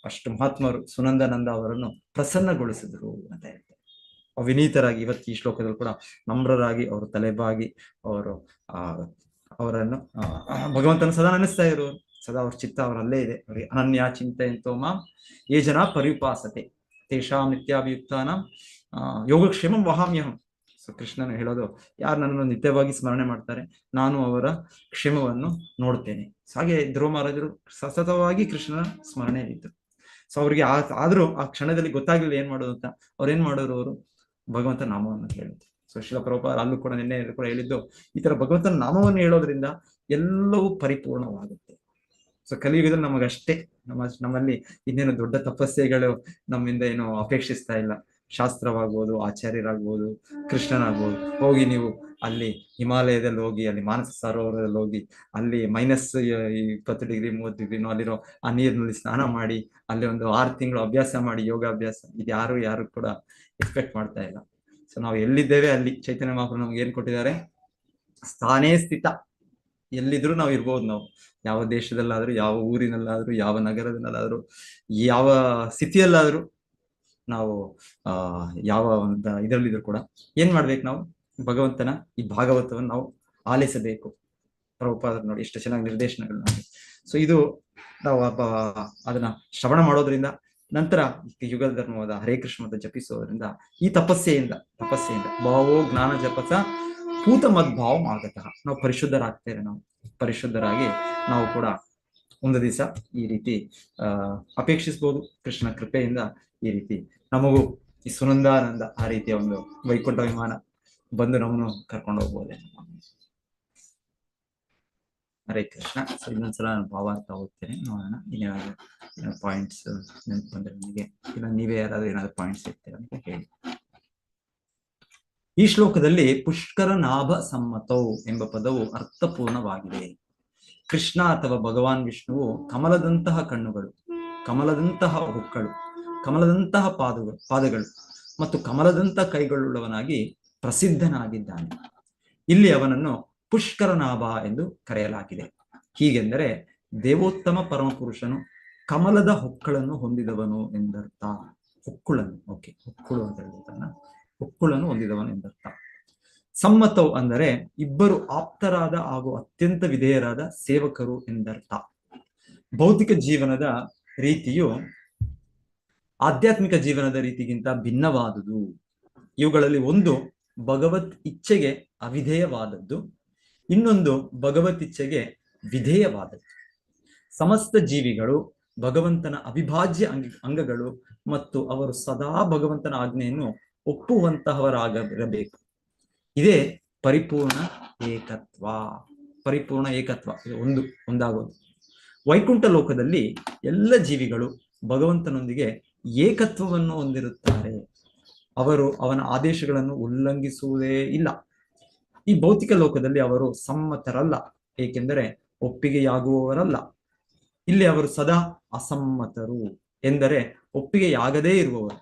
ಅಷ್ಟು ಮಹಾತ್ಮರು ಸುನಂದಾನಂದ ಅವರನ್ನು ಪ್ರಸನ್ನಗೊಳಿಸಿದ್ರು ಅಂತ ಹೇಳ್ತಾರೆ. ವಿನೀತರಾಗಿ ಇವತ್ತು ಈ ಶ್ಲೋಕದಲ್ಲಿ ಕೂಡ ನಮ್ರರಾಗಿ ಅವರು ತಲೆಬಾಗಿ ಅವರನ್ನು ಭಗವಂತನ ಸದಾ ನೆನೆಸ್ತಾ ಇರೋರು, ಸದಾ ಅವ್ರ ಚಿತ್ತ ಅವರಲ್ಲೇ ಇದೆ. ಅವರಿಗೆ ಅನನ್ಯ ಚಿಂತೆಯಂತೋ ಮಾಂ ಯೇ ಜನ ಪರಿಪಾಸತೆ ತೇಷಾಂ ನಿತ್ಯಾಭಿಯುಕ್ತಾನಾಂ ಯೋಗಕ್ಷೇಮಂ ವಹಾಮ್ಯಹಂ. ಸೊ ಕೃಷ್ಣನು ಹೇಳೋದು, ಯಾರು ನನ್ನನ್ನು ನಿತ್ಯವಾಗಿ ಸ್ಮರಣೆ ಮಾಡ್ತಾರೆ ನಾನು ಅವರ ಕ್ಷೇಮವನ್ನು ನೋಡ್ತೇನೆ. ಹಾಗೆ ಧ್ರುವ ಮಹಾರಾಜರು ಸತತವಾಗಿ ಕೃಷ್ಣನ ಸ್ಮರಣೆಯಲ್ಲಿದ್ದರು. ಸೊ ಅವ್ರಿಗೆ ಆದ್ರೂ ಆ ಕ್ಷಣದಲ್ಲಿ ಗೊತ್ತಾಗ್ಲಿಲ್ಲ ಏನ್ ಮಾಡೋದು ಅಂತ. ಅವ್ರೇನ್ ಮಾಡೋರು, ಅವರು ಭಗವಂತನ ನಾಮವನ್ನು ಹೇಳಿದ್ರು. ಸೊ ಶ್ರೀಲ ಪ್ರಭುಪಾದರು ಅಲ್ಲೂ ಕೂಡ ನಿನ್ನೆ ಕೂಡ ಹೇಳಿದ್ದು, ಈ ತರ ಭಗವಂತನ ನಾಮವನ್ನು ಹೇಳೋದ್ರಿಂದ ಎಲ್ಲವೂ ಪರಿಪೂರ್ಣವಾಗುತ್ತೆ. ಸೊ ಕಲಿಯುಗದಲ್ಲಿ ನಮಗಷ್ಟೇ, ನಮ್ಮಲ್ಲಿ ಇನ್ನೇನು ದೊಡ್ಡ ತಪಸ್ಸೆಗಳು ನಮ್ಮಿಂದ ಏನು ಅಪೇಕ್ಷಿಸ್ತಾ ಇಲ್ಲ. ಶಾಸ್ತ್ರವಾಗ್ಬೋದು, ಆಚಾರ್ಯರಾಗ್ಬೋದು, ಕೃಷ್ಣನಾಗ್ಬೋದು, ಹೋಗಿ ನೀವು ಅಲ್ಲಿ ಹಿಮಾಲಯದಲ್ಲಿ ಹೋಗಿ, ಅಲ್ಲಿ ಮಾನಸ ಸರೋವರದಲ್ಲಿ ಹೋಗಿ, ಅಲ್ಲಿ -20 ಡಿಗ್ರಿ 30 ಡಿಗ್ರಿನೋ ಅಲ್ಲಿರೋ ಆ ನೀರಿನಲ್ಲಿ ಸ್ನಾನ ಮಾಡಿ, ಅಲ್ಲಿ ಒಂದು 6 ತಿಂಗಳು ಅಭ್ಯಾಸ ಮಾಡಿ, ಯೋಗಾಭ್ಯಾಸ, ಇದು ಯಾರು ಕೂಡ ಎಕ್ಸ್ಪೆಕ್ಟ್ ಮಾಡ್ತಾ ಇಲ್ಲ. ಸೊ ನಾವು ಎಲ್ಲಿದ್ದೇವೆ ಅಲ್ಲಿ ಚೈತನ್ಯ ಮಹಾಪ್ರಭು ನಮ್ಗೆ ಏನ್ ಕೊಟ್ಟಿದ್ದಾರೆ, ಸ್ಥಾನೇ ಸ್ಥಿತ, ಎಲ್ಲಿದ್ರು ನಾವು ಇರ್ಬೋದು. ನಾವು ಯಾವ ದೇಶದಲ್ಲಾದ್ರೂ, ಯಾವ ಊರಿನಲ್ಲಾದ್ರೂ, ಯಾವ ನಗರದಲ್ಲಾದ್ರೂ, ಯಾವ ಸ್ಥಿತಿಯಲ್ಲಾದ್ರೂ, ನಾವು ಯಾವ ಒಂದು ಇದರಲ್ಲಿದ್ರು ಕೂಡ ಏನ್ ಮಾಡ್ಬೇಕು, ನಾವು ಭಗವಂತನ ಈ ಭಾಗವತವನ್ನು ನಾವು ಆಲಿಸಬೇಕು. ಪ್ರಭುಪಾದರು ನೋಡಿ ಎಷ್ಟು ಚೆನ್ನಾಗಿ ನಿರ್ದೇಶನಗಳು ನೋಡಿ. ಸೊ ಇದು ನಾವು ಅದನ್ನ ಶ್ರವಣ ಮಾಡೋದ್ರಿಂದ, ನಂತರ ಯುಗದ ಧರ್ಮವಾದ ಹರೇ ಕೃಷ್ಣ ಅಂತ ಜಪಿಸೋದ್ರಿಂದ, ಈ ತಪಸ್ಸೆಯಿಂದ ಭಾವೋ ಜ್ಞಾನ ಜಪಸ ಪೂತ ಮದ್ಭಾವ ಆಗತಃ ನಾವು ಪರಿಶುದ್ಧರಾಗ್ತೇವೆ. ನಾವು ಪರಿಶುದ್ಧರಾಗಿ ನಾವು ಕೂಡ ಒಂದು ದಿವಸ ಈ ರೀತಿ ಅಪೇಕ್ಷಿಸಬಹುದು. ಕೃಷ್ಣ ಕೃಪೆಯಿಂದ ಈ ರೀತಿ ನಮಗೂ ಈ ಸುನಂದಾನಂದ ಆ ರೀತಿಯ ಒಂದು ವೈಕುಂಠ ವಿಮಾನ ಬಂದು ನಮ್ಮನ್ನು ಕರ್ಕೊಂಡು ಹೋಗ್ಬೋದೆ. ಹರೇ ಕೃಷ್ಣ. ಸೊ ಇನ್ನೊಂದ್ಸಲ ನಾನು ಭಾವಾರ್ಥ ಹೋಗ್ತೇನೆ, ನೋಡೋಣ ಇನ್ನೇನಾದ್ರು ಪಾಯಿಂಟ್ಸ್ ನೆನಪು ಬಂದ್ರೆ ನನಗೆ, ಇಲ್ಲ ನೀವೇ ಯಾರಾದ್ರೂ ಏನಾದ್ರು ಪಾಯಿಂಟ್ಸ್ ಇರ್ತೀರ ಅಂತ ಹೇಳಿ. ಈ ಶ್ಲೋಕದಲ್ಲಿ ಪುಷ್ಕರ ನಾಭ ಸಮ್ಮತೌ ಎಂಬ ಪದವು ಅರ್ಥಪೂರ್ಣವಾಗಿದೆ. ಕೃಷ್ಣ ಅಥವಾ ಭಗವಾನ್ ವಿಷ್ಣುವು ಕಮಲದಂತಹ ಕಣ್ಣುಗಳು, ಕಮಲದಂತಹ ಹೊಕ್ಕಳು, ಕಮಲದಂತಹ ಪಾದಗಳು ಮತ್ತು ಕಮಲದಂತಹ ಕೈಗಳುಳ್ಳವನಾಗಿ ಪ್ರಸಿದ್ಧನಾಗಿದ್ದಾನೆ. ಇಲ್ಲಿ ಅವನನ್ನು ಪುಷ್ಕರನಾಭ ಎಂದು ಕರೆಯಲಾಗಿದೆ. ಹೀಗೆಂದರೆ ದೇವೋತ್ತಮ ಪರಮಪುರುಷನು ಕಮಲದ ಹೊಕ್ಕಳನ್ನು ಹೊಂದಿದವನು ಎಂದರ್ಥ. ಹೊಕ್ಕುಳನ್ನು, ಓಕೆ, ಹೊಕ್ಕುಳು ಅಂತ ಹೇಳಿದ ಹೊಕ್ಕುಳನ್ನು ಹೊಂದಿದವನು ಎಂದರ್ಥ. ಸಮ್ಮತೌ ಅಂದರೆ ಇಬ್ಬರು ಆಪ್ತರಾದ ಹಾಗೂ ಅತ್ಯಂತ ವಿಧೇಯರಾದ ಸೇವಕರು ಎಂದರ್ಥ. ಭೌತಿಕ ಜೀವನದ ರೀತಿಯು ಆಧ್ಯಾತ್ಮಿಕ ಜೀವನದ ರೀತಿಗಿಂತ ಭಿನ್ನವಾದುದು. ಇವುಗಳಲ್ಲಿ ಒಂದು ಭಗವತ್ ಇಚ್ಛೆಗೆ ಅವಿಧೇಯವಾದದ್ದು, ಇನ್ನೊಂದು ಭಗವತ್ ಇಚ್ಛೆಗೆ ವಿಧೇಯವಾದದ್ದು. ಸಮಸ್ತ ಜೀವಿಗಳು ಭಗವಂತನ ಅವಿಭಾಜ್ಯ ಅಂಗಗಳು ಮತ್ತು ಅವರು ಸದಾ ಭಗವಂತನ ಆಜ್ಞೆಯನ್ನು ಒಪ್ಪುವಂತಹವರಾಗಿರಬೇಕು. ಇದೇ ಪರಿಪೂರ್ಣ ಏಕತ್ವ. ಪರಿಪೂರ್ಣ ಏಕತ್ವ ಒಂದಾಗೋದು. ವೈಕುಂಠ ಲೋಕದಲ್ಲಿ ಎಲ್ಲ ಜೀವಿಗಳು ಭಗವಂತನೊಂದಿಗೆ ಏಕತ್ವವನ್ನು ಹೊಂದಿರುತ್ತಾರೆ. ಅವರು ಅವನ ಆದೇಶಗಳನ್ನು ಉಲ್ಲಂಘಿಸುವುದೇ ಇಲ್ಲ. ಈ ಭೌತಿಕ ಲೋಕದಲ್ಲಿ ಅವರು ಸಮ್ಮತರಲ್ಲ, ಏಕೆಂದರೆ ಒಪ್ಪಿಗೆಯಾಗುವವರಲ್ಲ. ಇಲ್ಲಿ ಅವರು ಸದಾ ಅಸಮ್ಮತರು, ಎಂದರೆ ಒಪ್ಪಿಗೆಯಾಗದೇ ಇರುವವರು.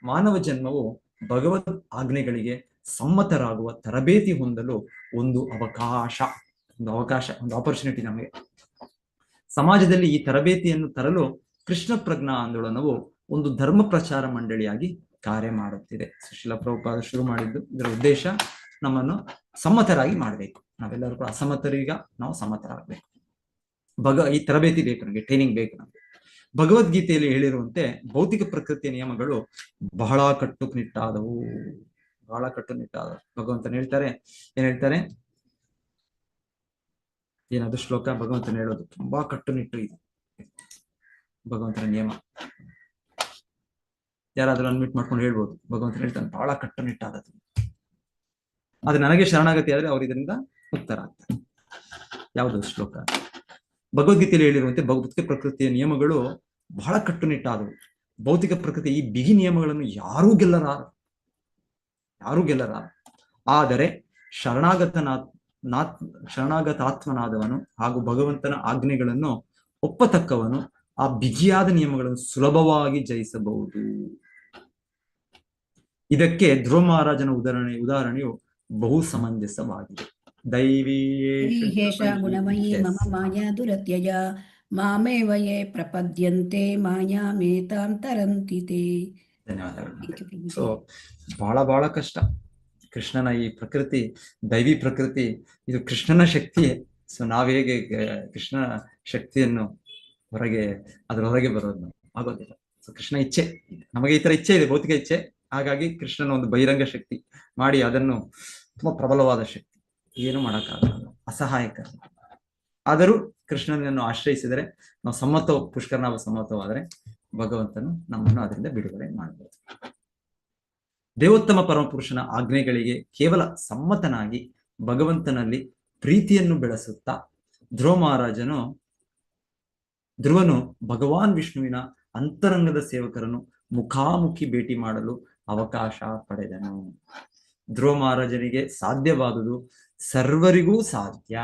ಮಾನವ ಜನ್ಮವು ಭಗವದ್ ಆಜ್ಞೆಗಳಿಗೆ ಸಮ್ಮತರಾಗುವ ತರಬೇತಿ ಹೊಂದಲು ಒಂದು ಅವಕಾಶ, ಒಂದು ಆಪರ್ಚುನಿಟಿ ನಮಗೆ. ಸಮಾಜದಲ್ಲಿ ಈ ತರಬೇತಿಯನ್ನು ತರಲು ಕೃಷ್ಣ ಪ್ರಜ್ಞಾ ಆಂದೋಲನವು ಒಂದು ಧರ್ಮ ಪ್ರಚಾರ ಮಂಡಳಿಯಾಗಿ ಕಾರ್ಯ ಮಾಡುತ್ತಿದೆ. ಶ್ರೀಲ ಪ್ರಭುಪಾದ ಶುರು ಮಾಡಿದ್ದು ಇದರ ಉದ್ದೇಶ ನಮ್ಮನ್ನು ಸಮ್ಮತರಾಗಿ ಮಾಡಬೇಕು. ನಾವೆಲ್ಲರೂ ಕೂಡ ಅಸಮ್ಮತರೀಗ ನಾವು ಸಮ್ಮತರಾಗಬೇಕು. ಈ ತರಬೇತಿ ಬೇಕು ನಮಗೆ, ಟ್ರೈನಿಂಗ್ ಬೇಕು ನಮಗೆ. ಭಗವದ್ಗೀತೆಯಲ್ಲಿ ಹೇಳಿರುವಂತೆ ಭೌತಿಕ ಪ್ರಕೃತಿಯ ನಿಯಮಗಳು ಬಹಳ ಕಟ್ಟುನಿಟ್ಟಾದವು, ಬಹಳ ಕಟ್ಟುನಿಟ್ಟಾದವು. ಭಗವಂತನ ಹೇಳ್ತಾರೆ, ಏನ್ ಹೇಳ್ತಾರೆ, ಏನದು ಶ್ಲೋಕ, ಭಗವಂತನ ಹೇಳೋದು ತುಂಬಾ ಕಟ್ಟುನಿಟ್ಟು ಇದು ಭಗವಂತನ ನಿಯಮ. ಯಾರಾದ್ರೂ ಅನ್ಮಿಟ್ ಮಾಡ್ಕೊಂಡು ಹೇಳ್ಬೋದು, ಭಗವಂತನ ಹೇಳ್ತಾನೆ ಬಹಳ ಕಟ್ಟುನಿಟ್ಟಾದದ್ದು. ಅದು ನನಗೆ ಶರಣಾಗತಿ ಆದ್ರೆ ಅವ್ರು ಇದರಿಂದ ಮುಕ್ತರಾಗ್ತಾರೆ. ಯಾವುದು ಶ್ಲೋಕ? ಭಗವದ್ಗೀತೆಯಲ್ಲಿ ಹೇಳಿರುವಂತೆ ಭೌತಿಕ ಪ್ರಕೃತಿಯ ನಿಯಮಗಳು ಬಹಳ ಕಟ್ಟುನಿಟ್ಟಾದವು. ಭೌತಿಕ ಪ್ರಕೃತಿ ಈ ಬಿಗಿ ನಿಯಮಗಳನ್ನು ಯಾರೂ ಗೆಲ್ಲಲಾರ. ಆದರೆ ಶರಣಾಗತಾತ್ಮನಾದವನು ಹಾಗೂ ಭಗವಂತನ ಆಜ್ಞೆಗಳನ್ನು ಒಪ್ಪತಕ್ಕವನು ಆ ಬಿಗಿಯಾದ ನಿಯಮಗಳನ್ನು ಸುಲಭವಾಗಿ ಜಯಿಸಬಹುದು. ಇದಕ್ಕೆ ಧ್ರುವ ಮಹಾರಾಜನ ಉದಾಹರಣೆಯು ಬಹು ಸಮಂಜಸವಾಗಿದೆ. ಗುಣಮಯೀ ಮಮ ಮಾಯಾ ದುರತ್ಯಯ ಮಾಮೇವ ಯೇ ಪ್ರಪದ್ಯಂತೆ ಮಾಯಾಮೇತಾಂ ತರಂತಿ ತೇ. ಧನ್ಯವಾದಗಳು. ಸೊ ಬಹಳ ಕಷ್ಟ. ಕೃಷ್ಣನ ಈ ಪ್ರಕೃತಿ, ದೈವಿ ಪ್ರಕೃತಿ, ಇದು ಕೃಷ್ಣನ ಶಕ್ತಿಯೇ. ಸೊ ನಾವ್ ಹೇಗೆ ಕೃಷ್ಣನ ಶಕ್ತಿಯನ್ನು ಅದ್ರ ಹೊರಗೆ ಬರೋದು ಆಗೋದಿಲ್ಲ. ಸೊ ಕೃಷ್ಣ ಇಚ್ಛೆ, ನಮಗೆ ಈ ತರ ಇಚ್ಛೆ ಇದೆ, ಭೌತಿಕ ಇಚ್ಛೆ. ಹಾಗಾಗಿ ಕೃಷ್ಣನ ಒಂದು ಬಹಿರಂಗ ಶಕ್ತಿ ಮಾಡಿ ಅದನ್ನು ತುಂಬಾ ಪ್ರಬಲವಾದ ಶಕ್ತಿ, ಏನು ಮಾಡೋಕ್ಕಾಗಲ್ಲ, ಅಸಹಾಯಕ. ಆದರೂ ಕೃಷ್ಣನನ್ನು ಆಶ್ರಯಿಸಿದರೆ ನಾವು ಪುಷ್ಕರನಾಭ ಸಮ್ಮತವಾದರೆ ಭಗವಂತನು ನಮ್ಮನ್ನು ಅದರಿಂದ ಬಿಡುಗಡೆ ಮಾಡಬಹುದು. ದೇವೋತ್ತಮ ಪರಮಪುರುಷನ ಆಜ್ಞೆಗಳಿಗೆ ಕೇವಲ ಸಮ್ಮತನಾಗಿ ಭಗವಂತನಲ್ಲಿ ಪ್ರೀತಿಯನ್ನು ಬೆಳೆಸುತ್ತಾ ಧ್ರುವನು ಭಗವಾನ್ ವಿಷ್ಣುವಿನ ಅಂತರಂಗದ ಸೇವಕರನ್ನು ಮುಖಾಮುಖಿ ಭೇಟಿ ಮಾಡಲು ಅವಕಾಶ ಪಡೆದನು. ಧ್ರುವ ಮಹಾರಾಜನಿಗೆ ಸಾಧ್ಯವಾದುದು ಸರ್ವರಿಗೂ ಸಾಧ್ಯ.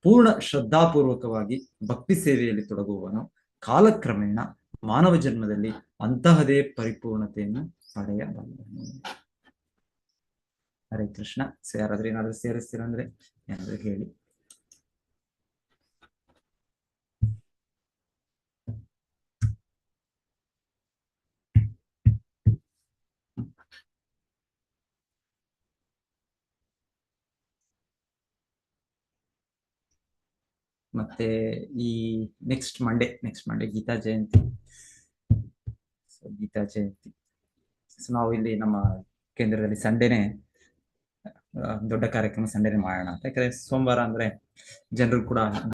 ಪೂರ್ಣ ಶ್ರದ್ಧಾಪೂರ್ವಕವಾಗಿ ಭಕ್ತಿ ಸೇವೆಯಲ್ಲಿ ತೊಡಗುವವನು ಕಾಲಕ್ರಮೇಣ ಮಾನವ ಜನ್ಮದಲ್ಲಿ ಅಂತಹದೇ ಪರಿಪೂರ್ಣತೆಯನ್ನು ಪಡೆಯಬಲ್ಲನು. ಹರೇ ಕೃಷ್ಣ. ಯಾರಾದ್ರೂ ಏನಾದ್ರೂ ಸೇರಿಸ್ತೀರಂದ್ರೆ ಏನಾದ್ರೂ ಹೇಳಿ. ಮತ್ತೆ ಈ ನೆಕ್ಸ್ಟ್ ಮಂಡೇ ಗೀತಾ ಜಯಂತಿ. ಸೊ ನಾವು ಇಲ್ಲಿ ನಮ್ಮ ಕೇಂದ್ರದಲ್ಲಿ ಸಂಡೇನೆ ದೊಡ್ಡ ಕಾರ್ಯಕ್ರಮ ಸಂಡೇನೆ ಮಾಡೋಣ ಅಂತ. ಯಾಕಂದ್ರೆ ಸೋಮವಾರ ಅಂದ್ರೆ ಜನರು ಕೂಡ